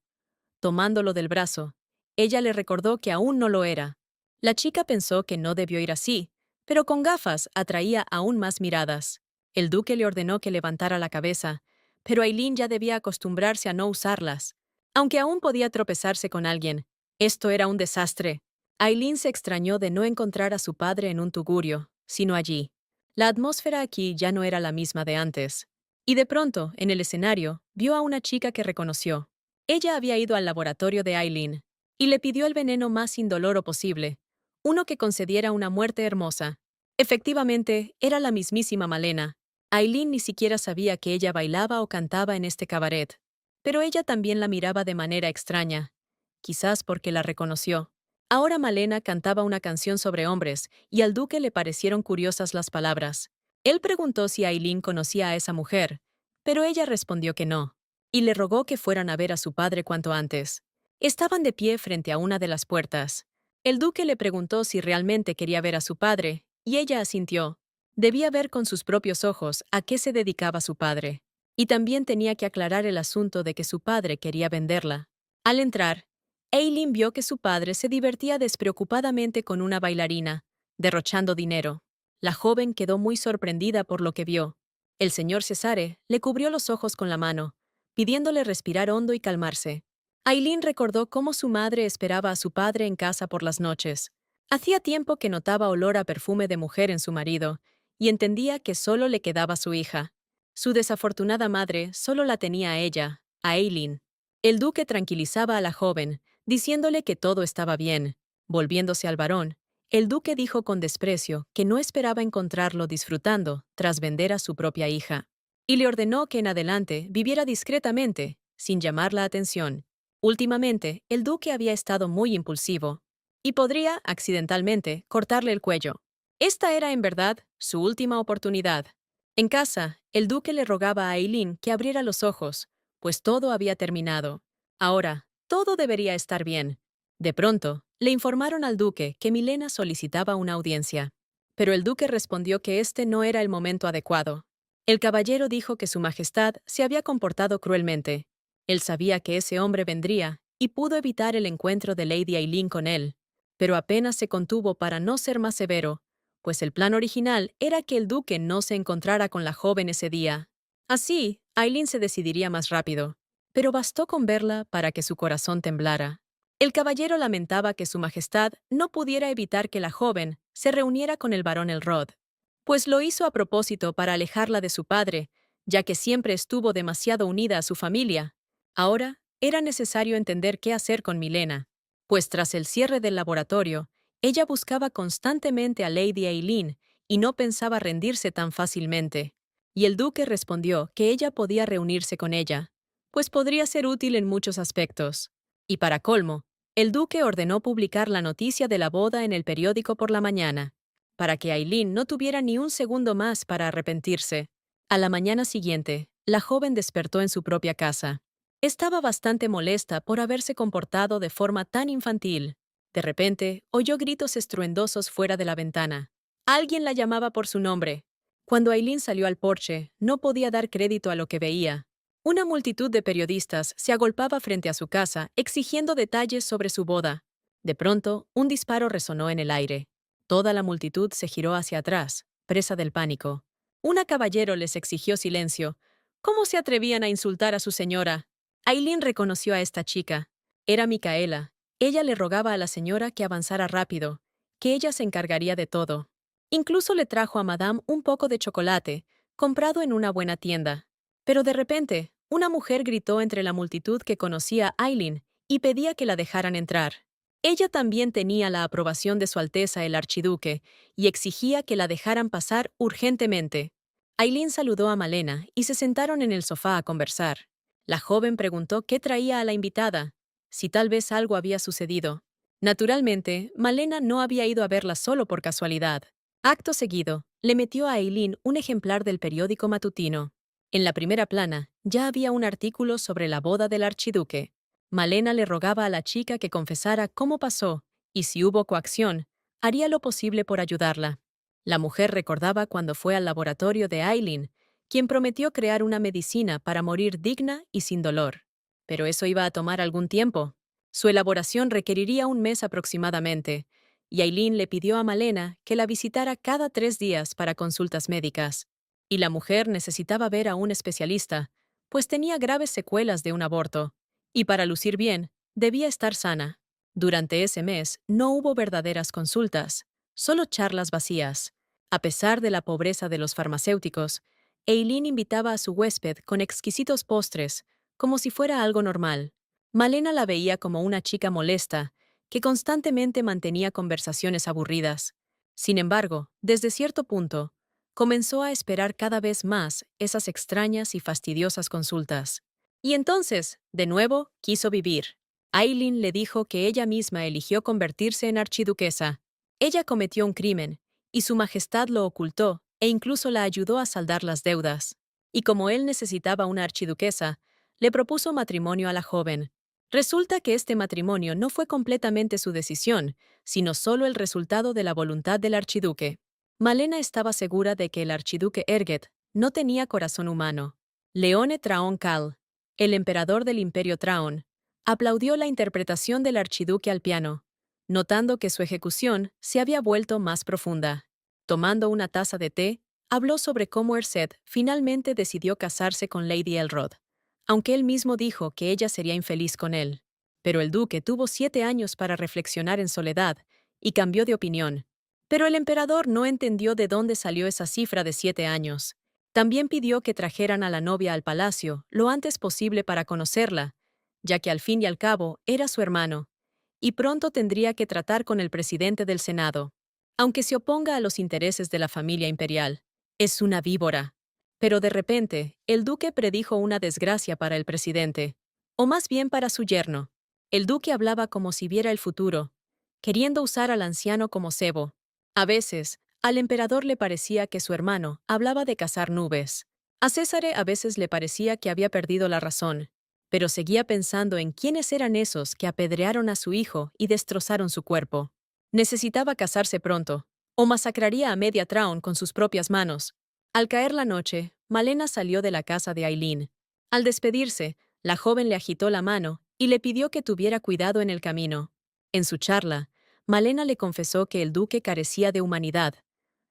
Tomándolo del brazo, ella le recordó que aún no lo era. La chica pensó que no debió ir así, pero con gafas atraía aún más miradas. El duque le ordenó que levantara la cabeza, pero Ailín ya debía acostumbrarse a no usarlas. Aunque aún podía tropezarse con alguien, esto era un desastre. Ailín se extrañó de no encontrar a su padre en un tugurio, sino allí. La atmósfera aquí ya no era la misma de antes. Y de pronto, en el escenario, vio a una chica que reconoció. Ella había ido al laboratorio de Ailín y le pidió el veneno más indoloro posible, uno que concediera una muerte hermosa. Efectivamente, era la mismísima Malena. Ailín ni siquiera sabía que ella bailaba o cantaba en este cabaret, pero ella también la miraba de manera extraña, quizás porque la reconoció. Ahora Malena cantaba una canción sobre hombres y al duque le parecieron curiosas las palabras. Él preguntó si Ailín conocía a esa mujer, pero ella respondió que no y le rogó que fueran a ver a su padre cuanto antes. Estaban de pie frente a una de las puertas. El duque le preguntó si realmente quería ver a su padre, y ella asintió. Debía ver con sus propios ojos a qué se dedicaba su padre. Y también tenía que aclarar el asunto de que su padre quería venderla. Al entrar, Ailín vio que su padre se divertía despreocupadamente con una bailarina, derrochando dinero. La joven quedó muy sorprendida por lo que vio. El señor Cesare le cubrió los ojos con la mano, pidiéndole respirar hondo y calmarse. Ailín recordó cómo su madre esperaba a su padre en casa por las noches. Hacía tiempo que notaba olor a perfume de mujer en su marido, y entendía que solo le quedaba su hija. Su desafortunada madre solo la tenía a ella, a Ailín. El duque tranquilizaba a la joven, diciéndole que todo estaba bien. Volviéndose al varón, el duque dijo con desprecio que no esperaba encontrarlo disfrutando tras vender a su propia hija. y le ordenó que en adelante viviera discretamente, sin llamar la atención. Últimamente, el duque había estado muy impulsivo y podría, accidentalmente, cortarle el cuello. Esta era, en verdad, su última oportunidad. En casa, el duque le rogaba a Eileen que abriera los ojos, pues todo había terminado. Ahora, todo debería estar bien. De pronto, le informaron al duque que Milena solicitaba una audiencia. Pero el duque respondió que este no era el momento adecuado. El caballero dijo que su majestad se había comportado cruelmente. Él sabía que ese hombre vendría y pudo evitar el encuentro de Lady Eileen con él, pero apenas se contuvo para no ser más severo, pues el plan original era que el duque no se encontrara con la joven ese día. Así, Eileen se decidiría más rápido, pero bastó con verla para que su corazón temblara. El caballero lamentaba que su majestad no pudiera evitar que la joven se reuniera con el barón Elrod, pues lo hizo a propósito para alejarla de su padre, ya que siempre estuvo demasiado unida a su familia. Ahora, era necesario entender qué hacer con Milena, pues tras el cierre del laboratorio, ella buscaba constantemente a Lady Eileen y no pensaba rendirse tan fácilmente. Y el duque respondió que ella podía reunirse con ella, pues podría ser útil en muchos aspectos. Y para colmo, el duque ordenó publicar la noticia de la boda en el periódico por la mañana, para que Eileen no tuviera ni un segundo más para arrepentirse. A la mañana siguiente, la joven despertó en su propia casa. Estaba bastante molesta por haberse comportado de forma tan infantil. De repente, oyó gritos estruendosos fuera de la ventana. Alguien la llamaba por su nombre. Cuando Eileen salió al porche, no podía dar crédito a lo que veía. Una multitud de periodistas se agolpaba frente a su casa exigiendo detalles sobre su boda. De pronto, un disparo resonó en el aire. Toda la multitud se giró hacia atrás, presa del pánico. Un caballero les exigió silencio. ¿Cómo se atrevían a insultar a su señora? Eileen reconoció a esta chica. Era Micaela. Ella le rogaba a la señora que avanzara rápido, que ella se encargaría de todo. Incluso le trajo a Madame un poco de chocolate, comprado en una buena tienda. Pero de repente, una mujer gritó entre la multitud que conocía a Eileen y pedía que la dejaran entrar. Ella también tenía la aprobación de Su Alteza el Archiduque y exigía que la dejaran pasar urgentemente. Eileen saludó a Malena y se sentaron en el sofá a conversar. La joven preguntó qué traía a la invitada, si tal vez algo había sucedido. Naturalmente, Malena no había ido a verla solo por casualidad. Acto seguido, le metió a Eileen un ejemplar del periódico matutino. En la primera plana ya había un artículo sobre la boda del archiduque. Malena le rogaba a la chica que confesara cómo pasó y si hubo coacción, haría lo posible por ayudarla. La mujer recordaba cuando fue al laboratorio de Eileen, quien prometió crear una medicina para morir digna y sin dolor. Pero eso iba a tomar algún tiempo. Su elaboración requeriría un mes aproximadamente, y Eileen le pidió a Malena que la visitara cada 3 días para consultas médicas. Y la mujer necesitaba ver a un especialista, pues tenía graves secuelas de un aborto. Y para lucir bien, debía estar sana. Durante ese mes no hubo verdaderas consultas, solo charlas vacías. A pesar de la pobreza de los farmacéuticos, Eileen invitaba a su huésped con exquisitos postres, como si fuera algo normal. Malena la veía como una chica molesta, que constantemente mantenía conversaciones aburridas. Sin embargo, desde cierto punto, comenzó a esperar cada vez más esas extrañas y fastidiosas consultas. Y entonces, de nuevo, quiso vivir. Eileen le dijo que ella misma eligió convertirse en archiduquesa. Ella cometió un crimen, y su majestad lo ocultó e incluso la ayudó a saldar las deudas. Y como él necesitaba una archiduquesa, le propuso matrimonio a la joven. Resulta que este matrimonio no fue completamente su decisión, sino solo el resultado de la voluntad del archiduque. Malena estaba segura de que el archiduque Erget no tenía corazón humano. Leone Traon Cal, el emperador del Imperio Traon, aplaudió la interpretación del archiduque al piano, notando que su ejecución se había vuelto más profunda. Tomando una taza de té, habló sobre cómo Ersed finalmente decidió casarse con Lady Elrod, aunque él mismo dijo que ella sería infeliz con él. Pero el duque tuvo 7 años para reflexionar en soledad y cambió de opinión. Pero el emperador no entendió de dónde salió esa cifra de 7 años. También pidió que trajeran a la novia al palacio lo antes posible para conocerla, ya que al fin y al cabo era su hermano, y pronto tendría que tratar con el presidente del Senado. Aunque se oponga a los intereses de la familia imperial, es una víbora. Pero de repente, el duque predijo una desgracia para el presidente, o más bien para su yerno. El duque hablaba como si viera el futuro, queriendo usar al anciano como cebo. A veces, al emperador le parecía que su hermano hablaba de cazar nubes. A Césare a veces le parecía que había perdido la razón, pero seguía pensando en quiénes eran esos que apedrearon a su hijo y destrozaron su cuerpo. Necesitaba casarse pronto, o masacraría a media Traun con sus propias manos. Al caer la noche, Malena salió de la casa de Aileen. Al despedirse, la joven le agitó la mano y le pidió que tuviera cuidado en el camino. En su charla, Malena le confesó que el duque carecía de humanidad.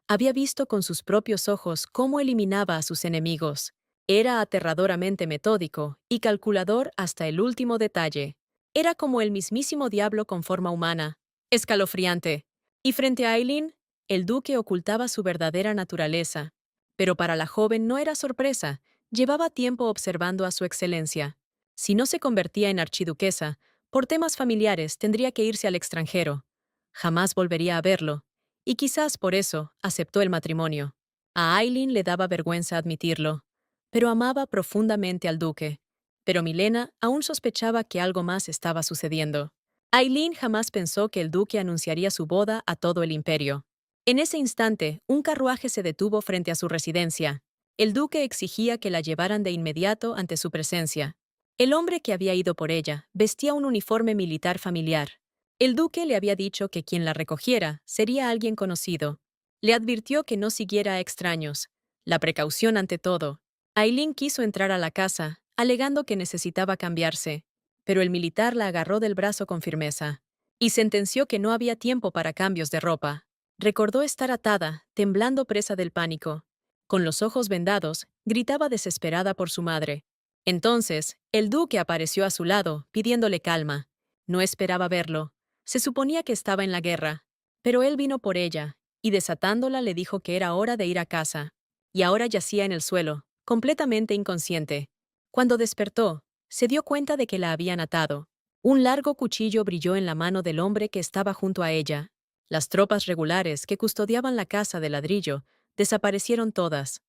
Había visto con sus propios ojos cómo eliminaba a sus enemigos. Era aterradoramente metódico y calculador hasta el último detalle. Era como el mismísimo diablo con forma humana, escalofriante. Y frente a Aileen, el duque ocultaba su verdadera naturaleza. Pero para la joven no era sorpresa, llevaba tiempo observando a su excelencia. Si no se convertía en archiduquesa, por temas familiares tendría que irse al extranjero. Jamás volvería a verlo, y quizás por eso aceptó el matrimonio. A Aileen le daba vergüenza admitirlo, pero amaba profundamente al duque. Pero Milena aún sospechaba que algo más estaba sucediendo. Aileen jamás pensó que el duque anunciaría su boda a todo el imperio. En ese instante, un carruaje se detuvo frente a su residencia. El duque exigía que la llevaran de inmediato ante su presencia. El hombre que había ido por ella vestía un uniforme militar familiar. El duque le había dicho que quien la recogiera sería alguien conocido. Le advirtió que no siguiera a extraños. La precaución ante todo. Aileen quiso entrar a la casa, alegando que necesitaba cambiarse, pero el militar la agarró del brazo con firmeza y sentenció que no había tiempo para cambios de ropa. Recordó estar atada, temblando presa del pánico. Con los ojos vendados, gritaba desesperada por su madre. Entonces, el duque apareció a su lado, pidiéndole calma. No esperaba verlo. Se suponía que estaba en la guerra, pero él vino por ella, y desatándola le dijo que era hora de ir a casa. Y ahora yacía en el suelo, completamente inconsciente. Cuando despertó, se dio cuenta de que la habían atado. Un largo cuchillo brilló en la mano del hombre que estaba junto a ella. Las tropas regulares que custodiaban la casa de ladrillo desaparecieron todas,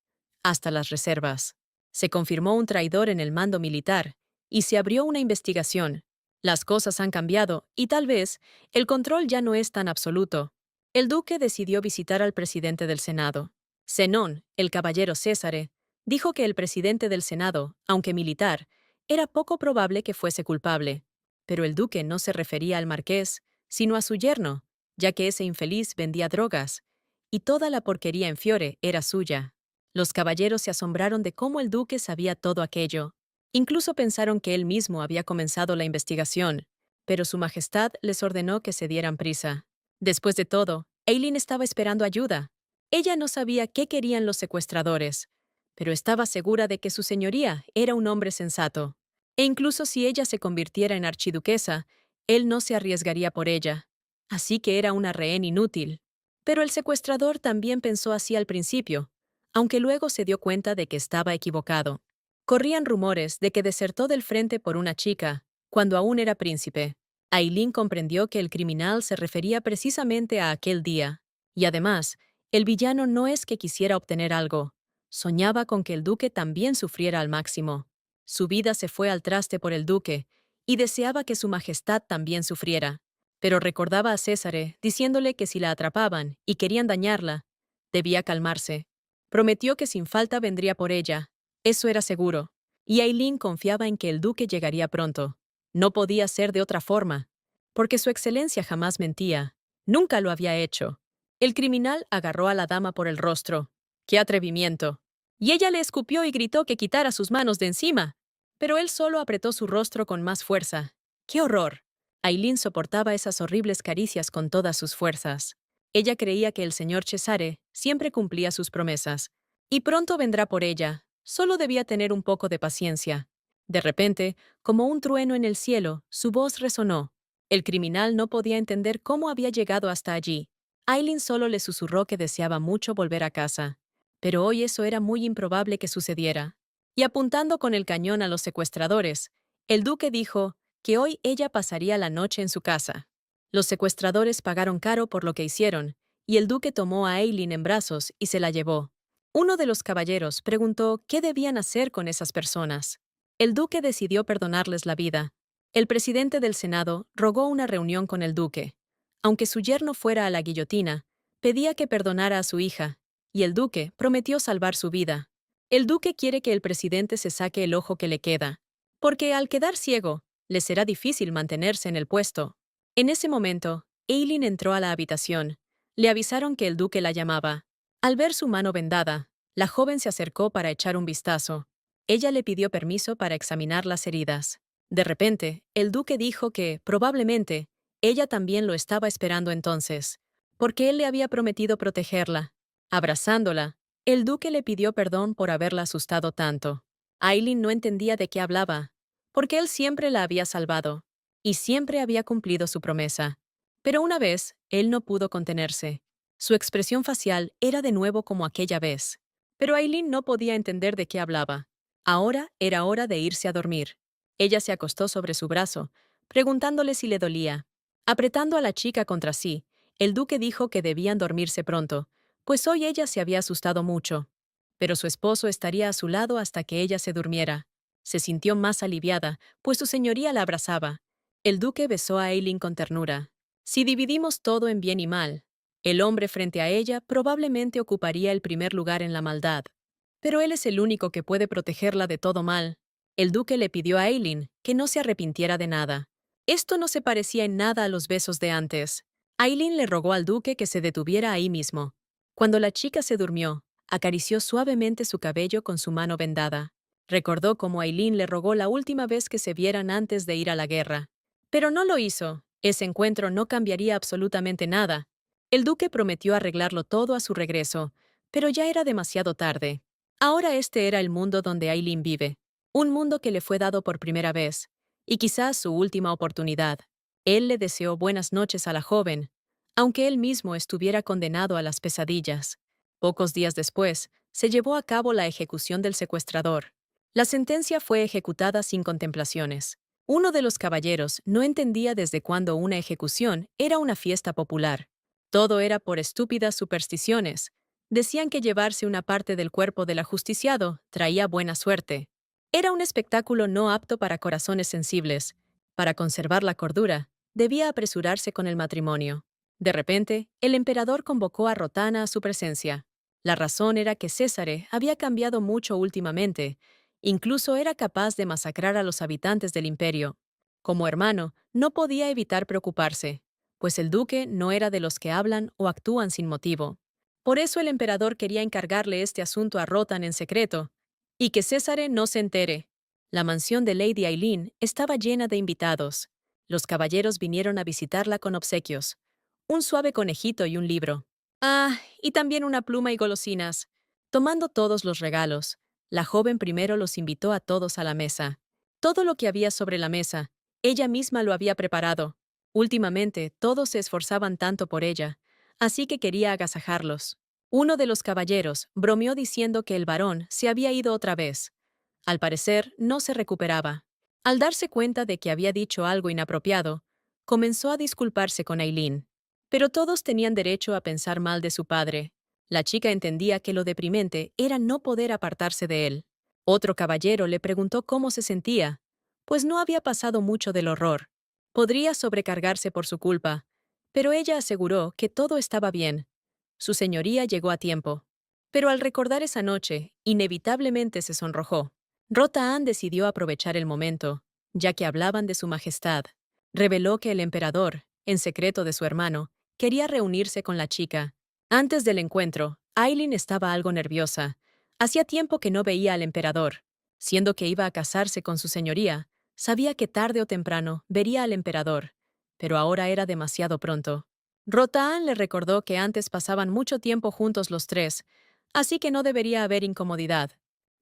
hasta las reservas. Se confirmó un traidor en el mando militar, y se abrió una investigación. Las cosas han cambiado, y tal vez el control ya no es tan absoluto. El duque decidió visitar al presidente del Senado. Zenón, el caballero Césare, dijo que el presidente del Senado, aunque militar, era poco probable que fuese culpable. Pero el duque no se refería al marqués, sino a su yerno, ya que ese infeliz vendía drogas, y toda la porquería en Fiore era suya. Los caballeros se asombraron de cómo el duque sabía todo aquello. Incluso pensaron que él mismo había comenzado la investigación, pero su majestad les ordenó que se dieran prisa. Después de todo, Aileen estaba esperando ayuda. Ella no sabía qué querían los secuestradores, pero estaba segura de que su señoría era un hombre sensato. E incluso si ella se convirtiera en archiduquesa, él no se arriesgaría por ella. Así que era una rehén inútil. Pero el secuestrador también pensó así al principio, aunque luego se dio cuenta de que estaba equivocado. Corrían rumores de que desertó del frente por una chica, cuando aún era príncipe. Aileen comprendió que el criminal se refería precisamente a aquel día. Y además, el villano no es que quisiera obtener algo. Soñaba con que el duque también sufriera al máximo. Su vida se fue al traste por el duque, y deseaba que su majestad también sufriera. Pero recordaba a Césare, diciéndole que si la atrapaban y querían dañarla, debía calmarse. Prometió que sin falta vendría por ella. Eso era seguro. Y Aileen confiaba en que el duque llegaría pronto. No podía ser de otra forma, porque su excelencia jamás mentía. Nunca lo había hecho. El criminal agarró a la dama por el rostro. ¡Qué atrevimiento! Y ella le escupió y gritó que quitara sus manos de encima. Pero él solo apretó su rostro con más fuerza. ¡Qué horror! Aileen soportaba esas horribles caricias con todas sus fuerzas. Ella creía que el señor Cesare siempre cumplía sus promesas. Y pronto vendrá por ella. Solo debía tener un poco de paciencia. De repente, como un trueno en el cielo, su voz resonó. El criminal no podía entender cómo había llegado hasta allí. Aileen solo le susurró que deseaba mucho volver a casa. Pero hoy eso era muy improbable que sucediera. Y apuntando con el cañón a los secuestradores, el duque dijo que hoy ella pasaría la noche en su casa. Los secuestradores pagaron caro por lo que hicieron, y el duque tomó a Aileen en brazos y se la llevó. Uno de los caballeros preguntó qué debían hacer con esas personas. El duque decidió perdonarles la vida. El presidente del Senado rogó una reunión con el duque. Aunque su yerno fuera a la guillotina, pedía que perdonara a su hija, y el duque prometió salvar su vida. El duque quiere que el presidente se saque el ojo que le queda, porque al quedar ciego, le será difícil mantenerse en el puesto. En ese momento, Eileen entró a la habitación. Le avisaron que el duque la llamaba. Al ver su mano vendada, la joven se acercó para echar un vistazo. Ella le pidió permiso para examinar las heridas. De repente, el duque dijo que, probablemente, ella también lo estaba esperando entonces, porque él le había prometido protegerla. Abrazándola, el duque le pidió perdón por haberla asustado tanto. Aileen no entendía de qué hablaba, porque él siempre la había salvado, y siempre había cumplido su promesa. Pero una vez, él no pudo contenerse. Su expresión facial era de nuevo como aquella vez. Pero Aileen no podía entender de qué hablaba. Ahora era hora de irse a dormir. Ella se acostó sobre su brazo, preguntándole si le dolía. Apretando a la chica contra sí, el duque dijo que debían dormirse pronto, pues hoy ella se había asustado mucho. Pero su esposo estaría a su lado hasta que ella se durmiera. Se sintió más aliviada, pues su señoría la abrazaba. El duque besó a Aileen con ternura. Si dividimos todo en bien y mal, el hombre frente a ella probablemente ocuparía el primer lugar en la maldad. Pero él es el único que puede protegerla de todo mal. El duque le pidió a Aileen que no se arrepintiera de nada. Esto no se parecía en nada a los besos de antes. Aileen le rogó al duque que se detuviera ahí mismo. Cuando la chica se durmió, acarició suavemente su cabello con su mano vendada. Recordó cómo Aileen le rogó la última vez que se vieran antes de ir a la guerra. Pero no lo hizo. Ese encuentro no cambiaría absolutamente nada. El duque prometió arreglarlo todo a su regreso, pero ya era demasiado tarde. Ahora este era el mundo donde Aileen vive, un mundo que le fue dado por primera vez, y quizás su última oportunidad. Él le deseó buenas noches a la joven, aunque él mismo estuviera condenado a las pesadillas. Pocos días después, se llevó a cabo la ejecución del secuestrador. La sentencia fue ejecutada sin contemplaciones. Uno de los caballeros no entendía desde cuándo una ejecución era una fiesta popular. Todo era por estúpidas supersticiones. Decían que llevarse una parte del cuerpo del ajusticiado traía buena suerte. Era un espectáculo no apto para corazones sensibles. Para conservar la cordura, debía apresurarse con el matrimonio. De repente, el emperador convocó a Rotana a su presencia. La razón era que Césare había cambiado mucho últimamente. Incluso era capaz de masacrar a los habitantes del imperio. Como hermano, no podía evitar preocuparse, pues el duque no era de los que hablan o actúan sin motivo. Por eso el emperador quería encargarle este asunto a Rotan en secreto, y que Césare no se entere. La mansión de Lady Aileen estaba llena de invitados. Los caballeros vinieron a visitarla con obsequios, un suave conejito y un libro. Ah, y también una pluma y golosinas. Tomando todos los regalos, la joven primero los invitó a todos a la mesa. Todo lo que había sobre la mesa, ella misma lo había preparado. Últimamente, todos se esforzaban tanto por ella, así que quería agasajarlos. Uno de los caballeros bromeó diciendo que el varón se había ido otra vez. Al parecer, no se recuperaba. Al darse cuenta de que había dicho algo inapropiado, comenzó a disculparse con Aileen. Pero todos tenían derecho a pensar mal de su padre. La chica entendía que lo deprimente era no poder apartarse de él. Otro caballero le preguntó cómo se sentía, pues no había pasado mucho del horror. Podría sobrecargarse por su culpa, pero ella aseguró que todo estaba bien. Su señoría llegó a tiempo. Pero al recordar esa noche, inevitablemente se sonrojó. Rota Ann decidió aprovechar el momento, ya que hablaban de su majestad. Reveló que el emperador, en secreto de su hermano, quería reunirse con la chica. Antes del encuentro, Aileen estaba algo nerviosa. Hacía tiempo que no veía al emperador. Siendo que iba a casarse con su señoría, sabía que tarde o temprano vería al emperador. Pero ahora era demasiado pronto. Rotaan le recordó que antes pasaban mucho tiempo juntos los tres, así que no debería haber incomodidad.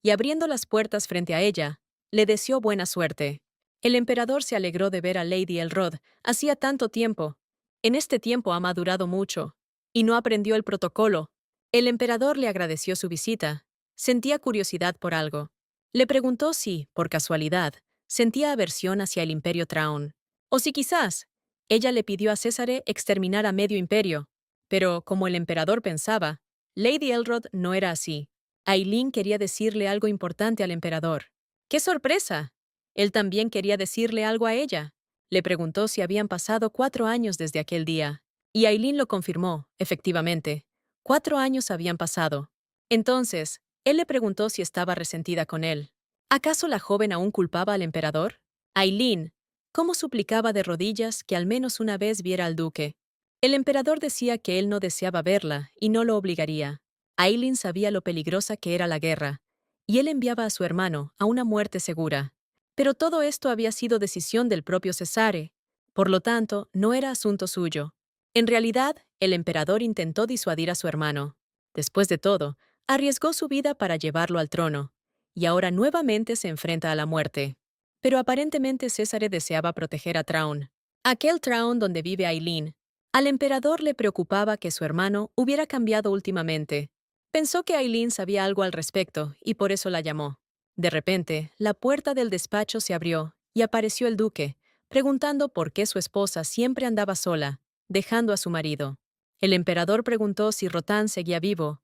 Y abriendo las puertas frente a ella, le deseó buena suerte. El emperador se alegró de ver a Lady Elrod hacía tanto tiempo. En este tiempo ha madurado mucho, y no aprendió el protocolo. El emperador le agradeció su visita. Sentía curiosidad por algo. Le preguntó si, por casualidad, sentía aversión hacia el imperio Traun. O si quizás, ella le pidió a Césare exterminar a medio imperio. Pero, como el emperador pensaba, Lady Elrod no era así. Aileen quería decirle algo importante al emperador. ¡Qué sorpresa! Él también quería decirle algo a ella. Le preguntó si habían pasado 4 años desde aquel día. Y Aileen lo confirmó, efectivamente. 4 años habían pasado. Entonces, él le preguntó si estaba resentida con él. ¿Acaso la joven aún culpaba al emperador? Aileen, ¿cómo suplicaba de rodillas que al menos una vez viera al duque? El emperador decía que él no deseaba verla y no lo obligaría. Aileen sabía lo peligrosa que era la guerra, y él enviaba a su hermano a una muerte segura. Pero todo esto había sido decisión del propio Cesare, por lo tanto, no era asunto suyo. En realidad, el emperador intentó disuadir a su hermano. Después de todo, arriesgó su vida para llevarlo al trono, y ahora nuevamente se enfrenta a la muerte. Pero aparentemente César deseaba proteger a Traun, aquel Traun donde vive Aileen. Al emperador le preocupaba que su hermano hubiera cambiado últimamente. Pensó que Aileen sabía algo al respecto y por eso la llamó. De repente, la puerta del despacho se abrió y apareció el duque, preguntando por qué su esposa siempre andaba sola, dejando a su marido. El emperador preguntó si Rotan seguía vivo.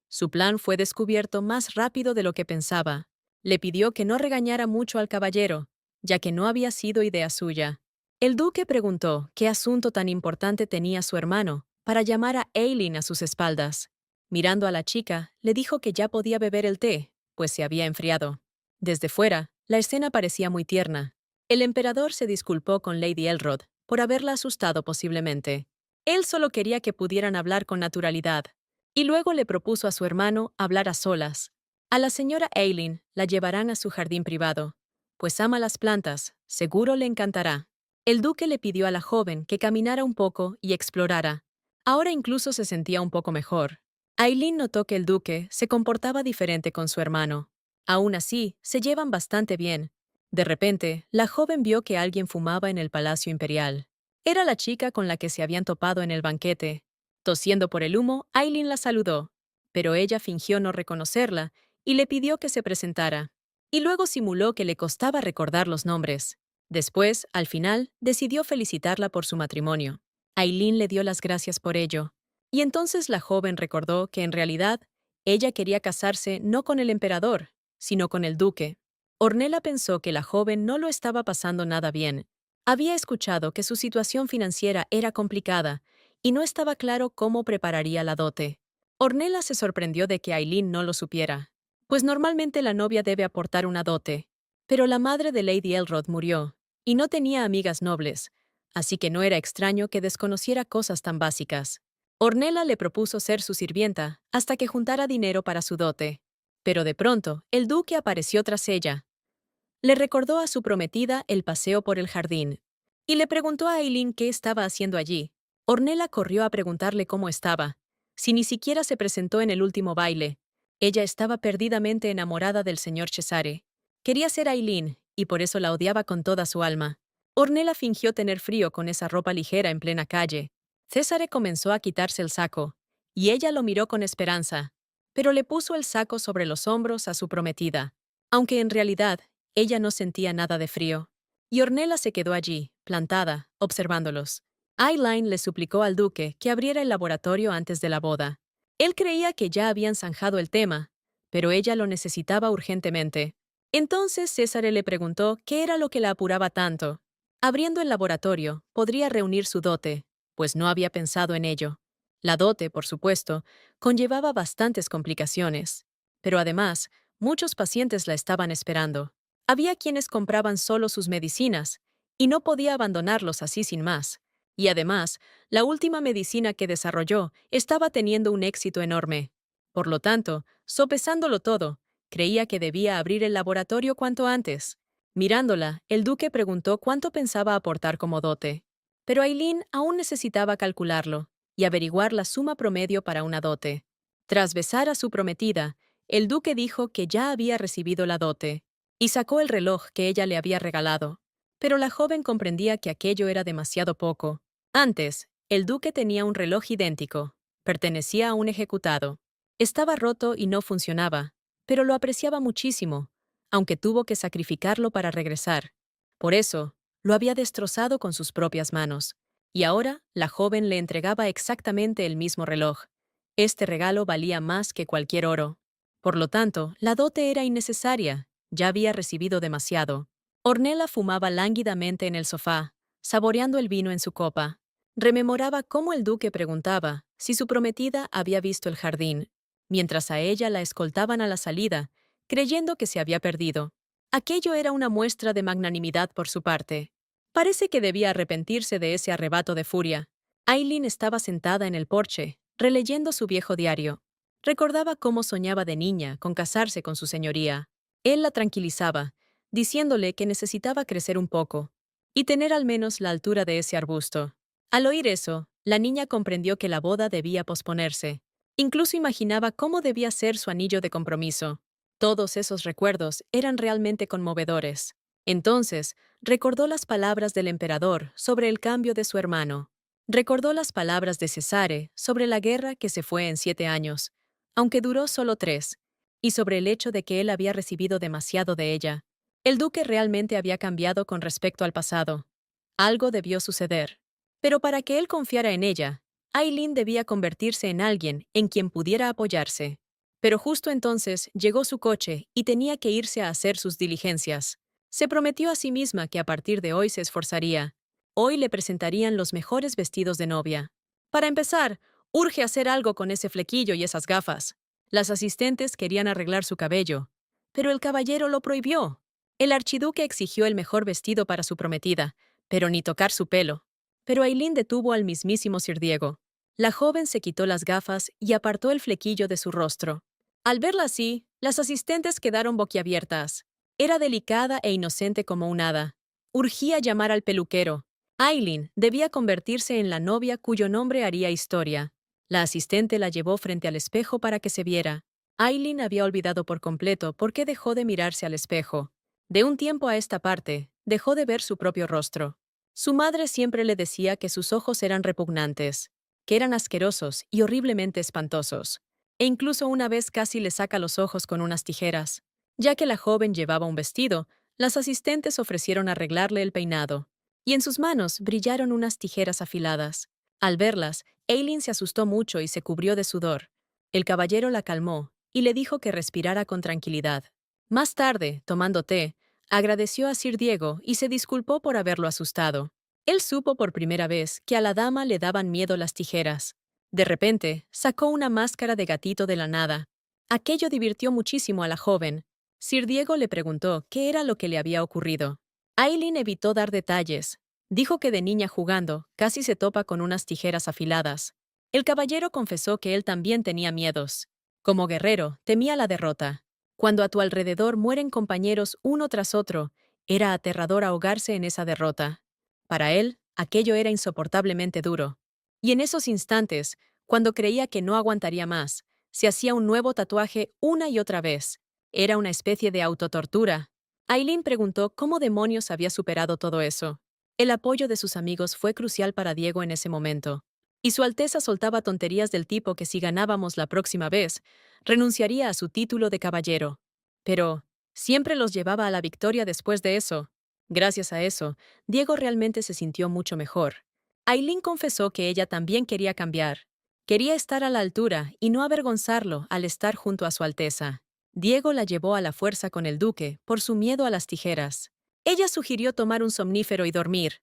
Su plan fue descubierto más rápido de lo que pensaba. Le pidió que no regañara mucho al caballero, ya que no había sido idea suya. El duque preguntó qué asunto tan importante tenía su hermano para llamar a Aileen a sus espaldas. Mirando a la chica, le dijo que ya podía beber el té, pues se había enfriado. Desde fuera, la escena parecía muy tierna. El emperador se disculpó con Lady Elrod por haberla asustado posiblemente. Él solo quería que pudieran hablar con naturalidad, y luego le propuso a su hermano hablar a solas. A la señora Aileen la llevarán a su jardín privado, pues ama las plantas, seguro le encantará. El duque le pidió a la joven que caminara un poco y explorara. Ahora incluso se sentía un poco mejor. Aileen notó que el duque se comportaba diferente con su hermano. Aún así, se llevan bastante bien. De repente, la joven vio que alguien fumaba en el Palacio Imperial. Era la chica con la que se habían topado en el banquete. Tosiendo por el humo, Aileen la saludó, pero ella fingió no reconocerla y le pidió que se presentara. Y luego simuló que le costaba recordar los nombres. Después, al final, decidió felicitarla por su matrimonio. Aileen le dio las gracias por ello. Y entonces la joven recordó que en realidad ella quería casarse no con el emperador, sino con el duque. Ornella pensó que la joven no lo estaba pasando nada bien. Había escuchado que su situación financiera era complicada y no estaba claro cómo prepararía la dote. Ornella se sorprendió de que Aileen no lo supiera, pues normalmente la novia debe aportar una dote. Pero la madre de Lady Elrod murió, y no tenía amigas nobles, así que no era extraño que desconociera cosas tan básicas. Ornella le propuso ser su sirvienta hasta que juntara dinero para su dote. Pero de pronto, el duque apareció tras ella. Le recordó a su prometida el paseo por el jardín, y le preguntó a Aileen qué estaba haciendo allí. Ornella corrió a preguntarle cómo estaba, si ni siquiera se presentó en el último baile. Ella estaba perdidamente enamorada del señor Cesare. Quería ser Aileen, y por eso la odiaba con toda su alma. Ornella fingió tener frío con esa ropa ligera en plena calle. Cesare comenzó a quitarse el saco, y ella lo miró con esperanza, pero le puso el saco sobre los hombros a su prometida, aunque en realidad ella no sentía nada de frío. Y Ornella se quedó allí, plantada, observándolos. Aileen le suplicó al duque que abriera el laboratorio antes de la boda. Él creía que ya habían zanjado el tema, pero ella lo necesitaba urgentemente. Entonces César le preguntó qué era lo que la apuraba tanto. Abriendo el laboratorio, podría reunir su dote, pues no había pensado en ello. La dote, por supuesto, conllevaba bastantes complicaciones. Pero además, muchos pacientes la estaban esperando. Había quienes compraban solo sus medicinas, y no podía abandonarlos así sin más. Y además, la última medicina que desarrolló estaba teniendo un éxito enorme. Por lo tanto, sopesándolo todo, creía que debía abrir el laboratorio cuanto antes. Mirándola, el duque preguntó cuánto pensaba aportar como dote. Pero Aileen aún necesitaba calcularlo y averiguar la suma promedio para una dote. Tras besar a su prometida, el duque dijo que ya había recibido la dote y sacó el reloj que ella le había regalado. Pero la joven comprendía que aquello era demasiado poco. Antes, el duque tenía un reloj idéntico. Pertenecía a un ejecutado. Estaba roto y no funcionaba, pero lo apreciaba muchísimo, aunque tuvo que sacrificarlo para regresar. Por eso, lo había destrozado con sus propias manos. Y ahora, la joven le entregaba exactamente el mismo reloj. Este regalo valía más que cualquier oro. Por lo tanto, la dote era innecesaria, ya había recibido demasiado. Ornella fumaba lánguidamente en el sofá, saboreando el vino en su copa. Rememoraba cómo el duque preguntaba si su prometida había visto el jardín, mientras a ella la escoltaban a la salida, creyendo que se había perdido. Aquello era una muestra de magnanimidad por su parte. Parece que debía arrepentirse de ese arrebato de furia. Aileen estaba sentada en el porche, releyendo su viejo diario. Recordaba cómo soñaba de niña con casarse con su señoría. Él la tranquilizaba, diciéndole que necesitaba crecer un poco y tener al menos la altura de ese arbusto. Al oír eso, la niña comprendió que la boda debía posponerse. Incluso imaginaba cómo debía ser su anillo de compromiso. Todos esos recuerdos eran realmente conmovedores. Entonces, recordó las palabras del emperador sobre el cambio de su hermano. Recordó las palabras de Cesare sobre la guerra que se fue en 7 años, aunque duró solo 3, y sobre el hecho de que él había recibido demasiado de ella. El duque realmente había cambiado con respecto al pasado. Algo debió suceder. Pero para que él confiara en ella, Aileen debía convertirse en alguien en quien pudiera apoyarse. Pero justo entonces llegó su coche y tenía que irse a hacer sus diligencias. Se prometió a sí misma que a partir de hoy se esforzaría. Hoy le presentarían los mejores vestidos de novia. Para empezar, urge hacer algo con ese flequillo y esas gafas. Las asistentes querían arreglar su cabello, pero el caballero lo prohibió. El archiduque exigió el mejor vestido para su prometida, pero ni tocar su pelo. Pero Aileen detuvo al mismísimo Sir Diego. La joven se quitó las gafas y apartó el flequillo de su rostro. Al verla así, las asistentes quedaron boquiabiertas. Era delicada e inocente como un hada. Urgía llamar al peluquero. Aileen debía convertirse en la novia cuyo nombre haría historia. La asistente la llevó frente al espejo para que se viera. Aileen había olvidado por completo por qué dejó de mirarse al espejo. De un tiempo a esta parte, dejó de ver su propio rostro. Su madre siempre le decía que sus ojos eran repugnantes, que eran asquerosos y horriblemente espantosos. E incluso una vez casi le saca los ojos con unas tijeras. Ya que la joven llevaba un vestido, las asistentes ofrecieron arreglarle el peinado, y en sus manos brillaron unas tijeras afiladas. Al verlas, Aileen se asustó mucho y se cubrió de sudor. El caballero la calmó y le dijo que respirara con tranquilidad. Más tarde, tomando té, agradeció a Sir Diego y se disculpó por haberlo asustado. Él supo por primera vez que a la dama le daban miedo las tijeras. De repente, sacó una máscara de gatito de la nada. Aquello divirtió muchísimo a la joven. Sir Diego le preguntó qué era lo que le había ocurrido. Aileen evitó dar detalles. Dijo que de niña jugando, casi se topa con unas tijeras afiladas. El caballero confesó que él también tenía miedos. Como guerrero, temía la derrota. Cuando a tu alrededor mueren compañeros uno tras otro, era aterrador ahogarse en esa derrota. Para él, aquello era insoportablemente duro. Y en esos instantes, cuando creía que no aguantaría más, se hacía un nuevo tatuaje una y otra vez. Era una especie de autotortura. Aileen preguntó cómo demonios había superado todo eso. El apoyo de sus amigos fue crucial para Diego en ese momento. Y Su Alteza soltaba tonterías del tipo que si ganábamos la próxima vez, renunciaría a su título de caballero. Pero siempre los llevaba a la victoria después de eso. Gracias a eso, Diego realmente se sintió mucho mejor. Aileen confesó que ella también quería cambiar. Quería estar a la altura y no avergonzarlo al estar junto a Su Alteza. Diego la llevó a la fuerza con el duque por su miedo a las tijeras. Ella sugirió tomar un somnífero y dormir.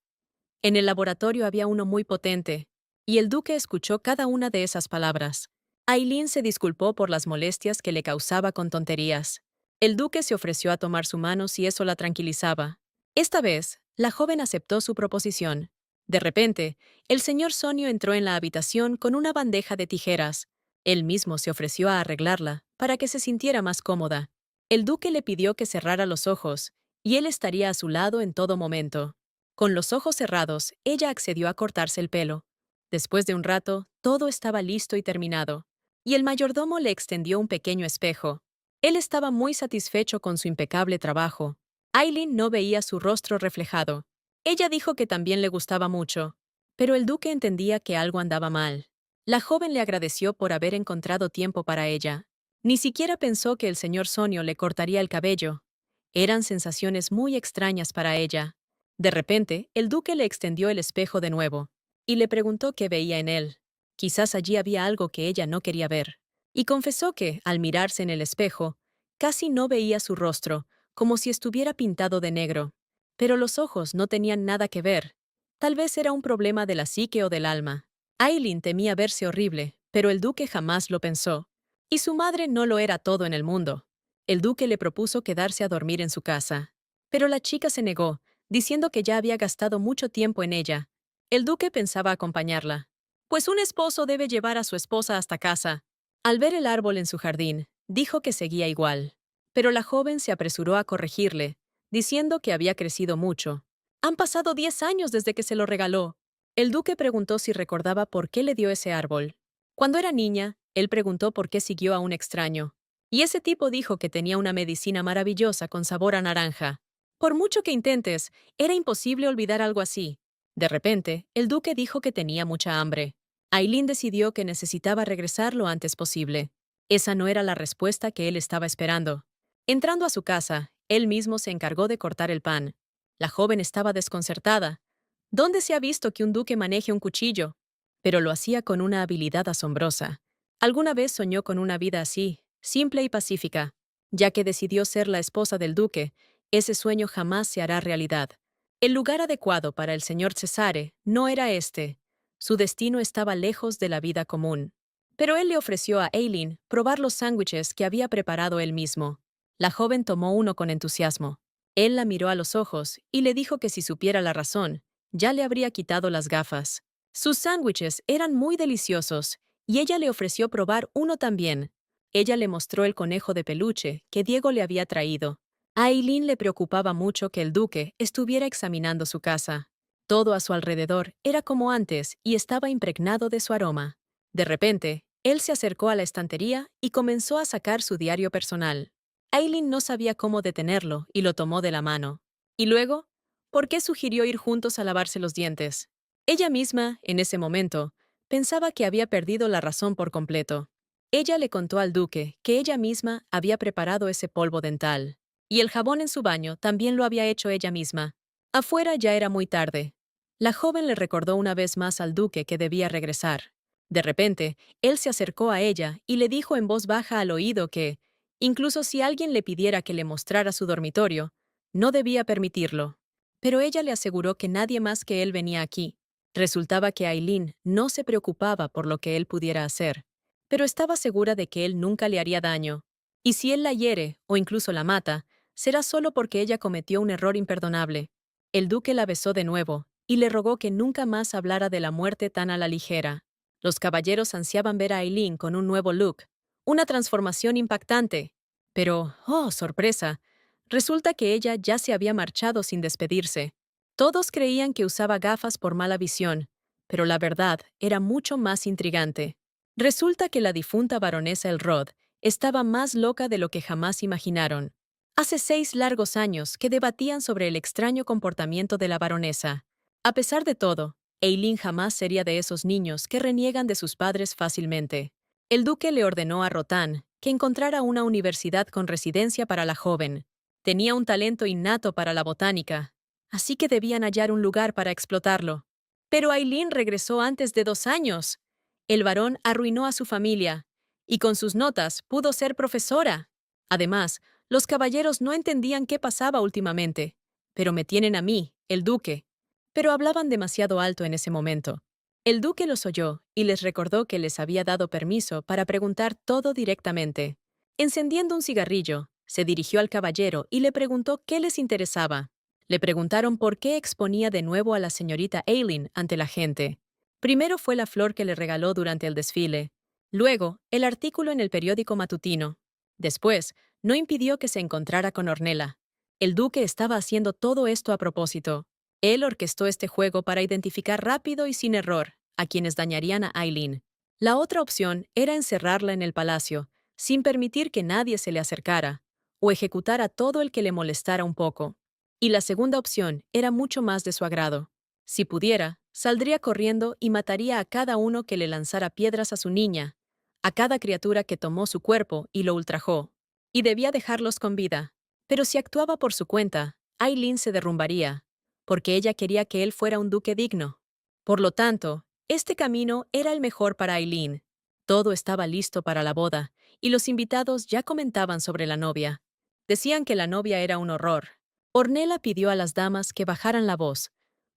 En el laboratorio había uno muy potente, y el duque escuchó cada una de esas palabras. Aileen se disculpó por las molestias que le causaba con tonterías. El duque se ofreció a tomar su mano si eso la tranquilizaba. Esta vez, la joven aceptó su proposición. De repente, el señor Sonio entró en la habitación con una bandeja de tijeras. Él mismo se ofreció a arreglarla, para que se sintiera más cómoda. El duque le pidió que cerrara los ojos, y él estaría a su lado en todo momento. Con los ojos cerrados, ella accedió a cortarse el pelo. Después de un rato, todo estaba listo y terminado, y el mayordomo le extendió un pequeño espejo. Él estaba muy satisfecho con su impecable trabajo. Aileen no veía su rostro reflejado. Ella dijo que también le gustaba mucho, pero el duque entendía que algo andaba mal. La joven le agradeció por haber encontrado tiempo para ella. Ni siquiera pensó que el señor Sonio le cortaría el cabello. Eran sensaciones muy extrañas para ella. De repente, el duque le extendió el espejo de nuevo y le preguntó qué veía en él. Quizás allí había algo que ella no quería ver. y confesó que, al mirarse en el espejo, casi no veía su rostro, como si estuviera pintado de negro. Pero los ojos no tenían nada que ver. Tal vez era un problema de la psique o del alma. Aileen temía verse horrible, pero el duque jamás lo pensó. Y su madre no lo era todo en el mundo. El duque le propuso quedarse a dormir en su casa. Pero la chica se negó, diciendo que ya había gastado mucho tiempo en ella. El duque pensaba acompañarla. Pues un esposo debe llevar a su esposa hasta casa. Al ver el árbol en su jardín, dijo que seguía igual. Pero la joven se apresuró a corregirle, diciendo que había crecido mucho. Han pasado 10 años desde que se lo regaló. El duque preguntó si recordaba por qué le dio ese árbol. Cuando era niña, él preguntó por qué siguió a un extraño. Y ese tipo dijo que tenía una medicina maravillosa con sabor a naranja. Por mucho que intentes, era imposible olvidar algo así. De repente, el duque dijo que tenía mucha hambre. Aileen decidió que necesitaba regresar lo antes posible. Esa no era la respuesta que él estaba esperando. Entrando a su casa, él mismo se encargó de cortar el pan. La joven estaba desconcertada. ¿Dónde se ha visto que un duque maneje un cuchillo? Pero lo hacía con una habilidad asombrosa. Alguna vez soñó con una vida así, simple y pacífica. Ya que decidió ser la esposa del duque, ese sueño jamás se hará realidad. El lugar adecuado para el señor Cesare no era este. Su destino estaba lejos de la vida común. Pero él le ofreció a Aileen probar los sándwiches que había preparado él mismo. La joven tomó uno con entusiasmo. Él la miró a los ojos y le dijo que si supiera la razón, ya le habría quitado las gafas. Sus sándwiches eran muy deliciosos y ella le ofreció probar uno también. Ella le mostró el conejo de peluche que Diego le había traído. A Aileen le preocupaba mucho que el duque estuviera examinando su casa. Todo a su alrededor era como antes y estaba impregnado de su aroma. De repente, él se acercó a la estantería y comenzó a sacar su diario personal. Aileen no sabía cómo detenerlo y lo tomó de la mano. Y luego, ¿por qué sugirió ir juntos a lavarse los dientes? Ella misma, en ese momento, pensaba que había perdido la razón por completo. Ella le contó al duque que ella misma había preparado ese polvo dental. Y el jabón en su baño también lo había hecho ella misma. Afuera ya era muy tarde. La joven le recordó una vez más al duque que debía regresar. De repente, él se acercó a ella y le dijo en voz baja al oído que, incluso si alguien le pidiera que le mostrara su dormitorio, no debía permitirlo. Pero ella le aseguró que nadie más que él venía aquí. Resultaba que Aileen no se preocupaba por lo que él pudiera hacer, pero estaba segura de que él nunca le haría daño. Y si él la hiere, o incluso la mata, será solo porque ella cometió un error imperdonable. El duque la besó de nuevo y le rogó que nunca más hablara de la muerte tan a la ligera. Los caballeros ansiaban ver a Aileen con un nuevo look, una transformación impactante. Pero, oh, sorpresa, resulta que ella ya se había marchado sin despedirse. Todos creían que usaba gafas por mala visión, pero la verdad era mucho más intrigante. Resulta que la difunta baronesa Elrod estaba más loca de lo que jamás imaginaron. Hace 6 largos años que debatían sobre el extraño comportamiento de la baronesa. A pesar de todo, Aileen jamás sería de esos niños que reniegan de sus padres fácilmente. El duque le ordenó a Rotan que encontrara una universidad con residencia para la joven. Tenía un talento innato para la botánica, así que debían hallar un lugar para explotarlo. Pero Aileen regresó antes de 2 años. El varón arruinó a su familia, y con sus notas pudo ser profesora. Además, los caballeros no entendían qué pasaba últimamente, pero me tienen a mí, el duque. Pero hablaban demasiado alto en ese momento. El duque los oyó y les recordó que les había dado permiso para preguntar todo directamente. Encendiendo un cigarrillo, se dirigió al caballero y le preguntó qué les interesaba. Le preguntaron por qué exponía de nuevo a la señorita Aileen ante la gente. Primero fue la flor que le regaló durante el desfile. Luego, el artículo en el periódico matutino. Después, no impidió que se encontrara con Ornella. El duque estaba haciendo todo esto a propósito. Él orquestó este juego para identificar rápido y sin error a quienes dañarían a Aileen. La otra opción era encerrarla en el palacio, sin permitir que nadie se le acercara, o ejecutar a todo el que le molestara un poco. Y la segunda opción era mucho más de su agrado. Si pudiera, saldría corriendo y mataría a cada uno que le lanzara piedras a su niña, a cada criatura que tomó su cuerpo y lo ultrajó. Y debía dejarlos con vida. Pero si actuaba por su cuenta, Aileen se derrumbaría, porque ella quería que él fuera un duque digno. Por lo tanto, este camino era el mejor para Aileen. Todo estaba listo para la boda, y los invitados ya comentaban sobre la novia. Decían que la novia era un horror. Ornella pidió a las damas que bajaran la voz,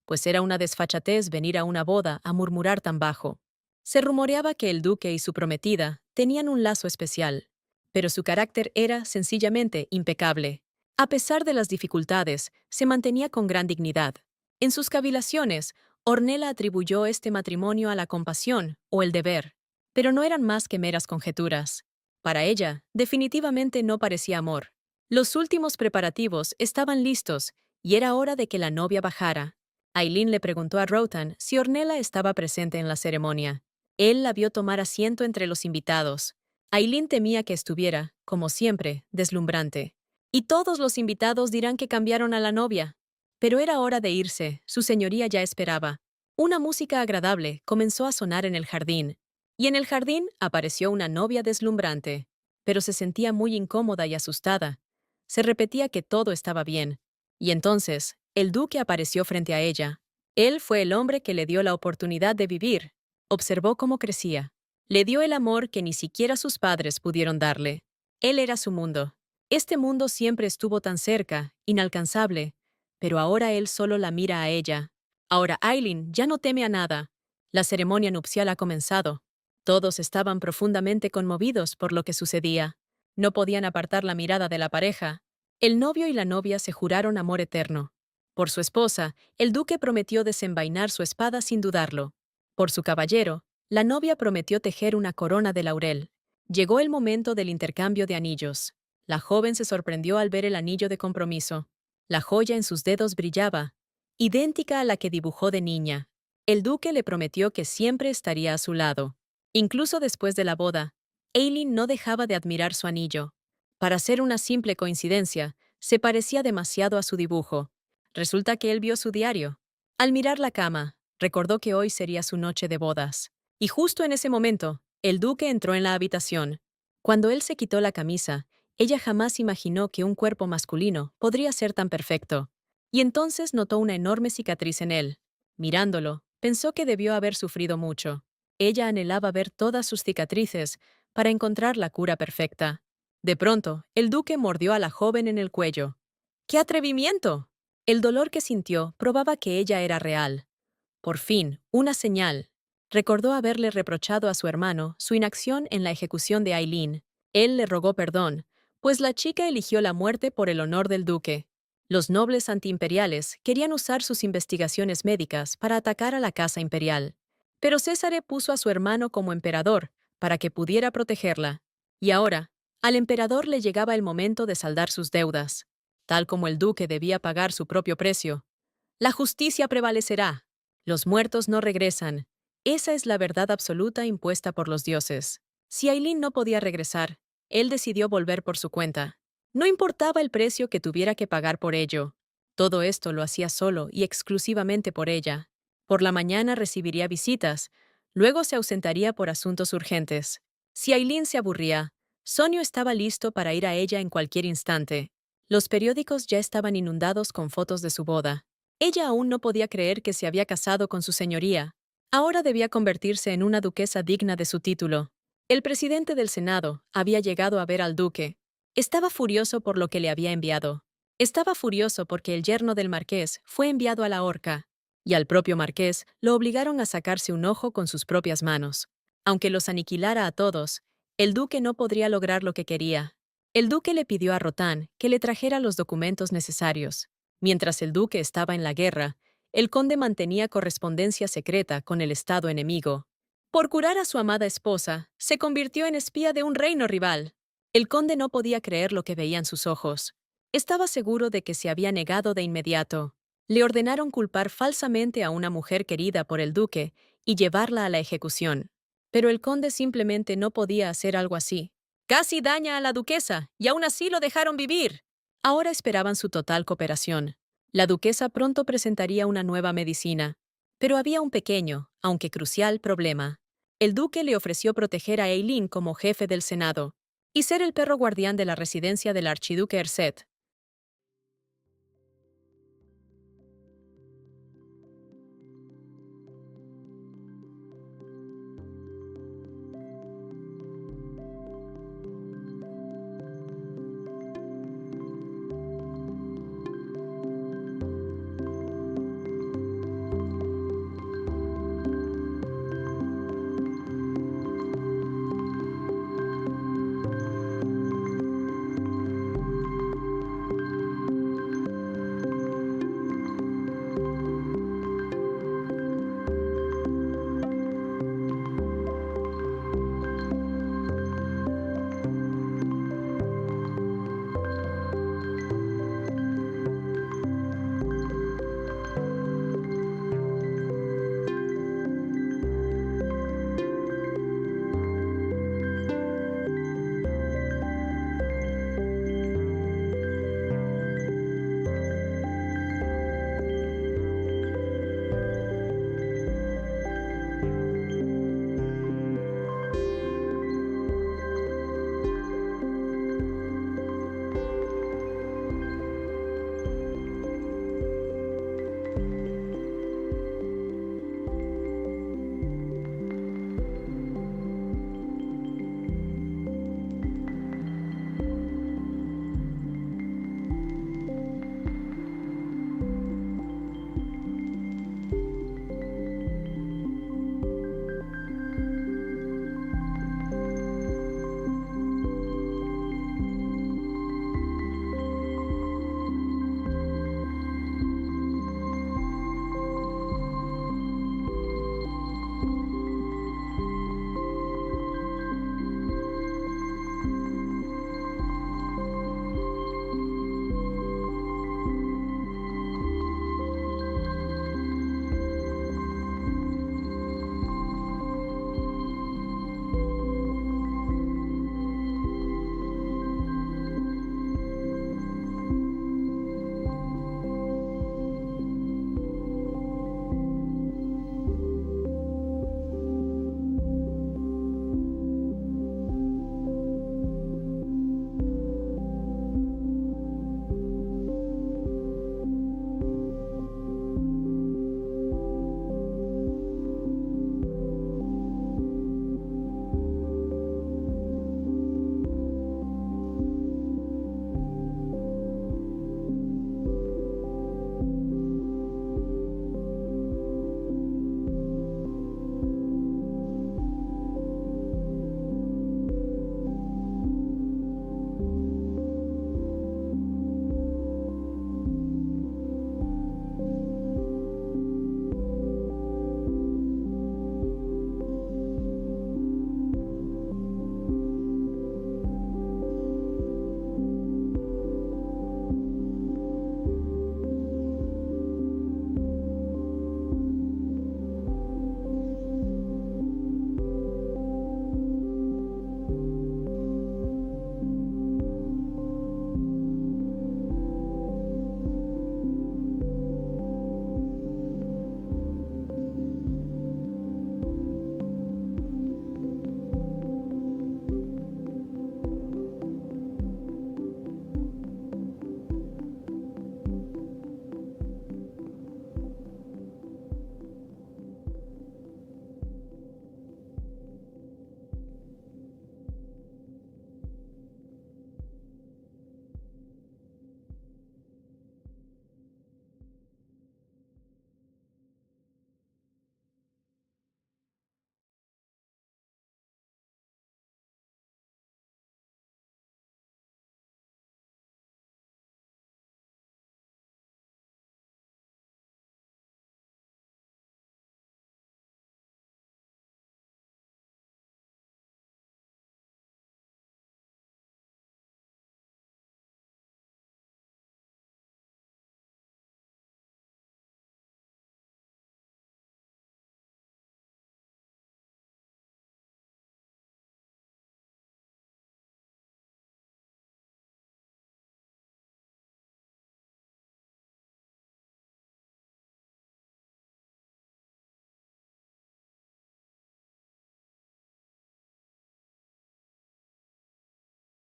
pues era una desfachatez venir a una boda a murmurar tan bajo. Se rumoreaba que el duque y su prometida tenían un lazo especial, pero su carácter era sencillamente impecable. A pesar de las dificultades, se mantenía con gran dignidad. En sus cavilaciones, Ornella atribuyó este matrimonio a la compasión o el deber, pero no eran más que meras conjeturas. Para ella, definitivamente no parecía amor. Los últimos preparativos estaban listos y era hora de que la novia bajara. Aileen le preguntó a Rotan si Ornella estaba presente en la ceremonia. Él la vio tomar asiento entre los invitados. Aileen temía que estuviera, como siempre, deslumbrante. Y todos los invitados dirán que cambiaron a la novia. Pero era hora de irse, su señoría ya esperaba. Una música agradable comenzó a sonar en el jardín. Y en el jardín apareció una novia deslumbrante. Pero se sentía muy incómoda y asustada. Se repetía que todo estaba bien. Y entonces, el duque apareció frente a ella. Él fue el hombre que le dio la oportunidad de vivir. Observó cómo crecía. Le dio el amor que ni siquiera sus padres pudieron darle. Él era su mundo. Este mundo siempre estuvo tan cerca, inalcanzable, pero ahora él solo la mira a ella. Ahora Aileen ya no teme a nada. La ceremonia nupcial ha comenzado. Todos estaban profundamente conmovidos por lo que sucedía. No podían apartar la mirada de la pareja. El novio y la novia se juraron amor eterno. Por su esposa, el duque prometió desenvainar su espada sin dudarlo. Por su caballero, la novia prometió tejer una corona de laurel. Llegó el momento del intercambio de anillos. La joven se sorprendió al ver el anillo de compromiso. La joya en sus dedos brillaba, idéntica a la que dibujó de niña. El duque le prometió que siempre estaría a su lado. Incluso después de la boda, Aileen no dejaba de admirar su anillo. Para ser una simple coincidencia, se parecía demasiado a su dibujo. Resulta que él vio su diario. Al mirar la cama, recordó que hoy sería su noche de bodas. Y justo en ese momento, el duque entró en la habitación. Cuando él se quitó la camisa, ella jamás imaginó que un cuerpo masculino podría ser tan perfecto. Y entonces notó una enorme cicatriz en él. Mirándolo, pensó que debió haber sufrido mucho. Ella anhelaba ver todas sus cicatrices para encontrar la cura perfecta. De pronto, el duque mordió a la joven en el cuello. ¡Qué atrevimiento! El dolor que sintió probaba que ella era real. Por fin, una señal. Recordó haberle reprochado a su hermano su inacción en la ejecución de Aileen. Él le rogó perdón, pues la chica eligió la muerte por el honor del duque. Los nobles antiimperiales querían usar sus investigaciones médicas para atacar a la casa imperial. Pero César puso a su hermano como emperador para que pudiera protegerla. Y ahora, al emperador le llegaba el momento de saldar sus deudas. Tal como el duque debía pagar su propio precio. La justicia prevalecerá. Los muertos no regresan. Esa es la verdad absoluta impuesta por los dioses. Si Aileen no podía regresar, él decidió volver por su cuenta. No importaba el precio que tuviera que pagar por ello. Todo esto lo hacía solo y exclusivamente por ella. Por la mañana recibiría visitas, luego se ausentaría por asuntos urgentes. Si Aileen se aburría, Sonio estaba listo para ir a ella en cualquier instante. Los periódicos ya estaban inundados con fotos de su boda. Ella aún no podía creer que se había casado con su señoría. Ahora debía convertirse en una duquesa digna de su título. El presidente del Senado había llegado a ver al duque. Estaba furioso por lo que le había enviado. Estaba furioso porque el yerno del marqués fue enviado a la horca, y al propio marqués lo obligaron a sacarse un ojo con sus propias manos. Aunque los aniquilara a todos, el duque no podría lograr lo que quería. El duque le pidió a Rotan que le trajera los documentos necesarios. Mientras el duque estaba en la guerra, el conde mantenía correspondencia secreta con el estado enemigo. Por curar a su amada esposa, se convirtió en espía de un reino rival. El conde no podía creer lo que veían sus ojos. Estaba seguro de que se había negado de inmediato. Le ordenaron culpar falsamente a una mujer querida por el duque y llevarla a la ejecución. Pero el conde simplemente no podía hacer algo así. Casi daña a la duquesa, y aún así lo dejaron vivir. Ahora esperaban su total cooperación. La duquesa pronto presentaría una nueva medicina. Pero había un pequeño, aunque crucial, problema. El duque le ofreció proteger a Aileen como jefe del Senado y ser el perro guardián de la residencia del archiduque Erset.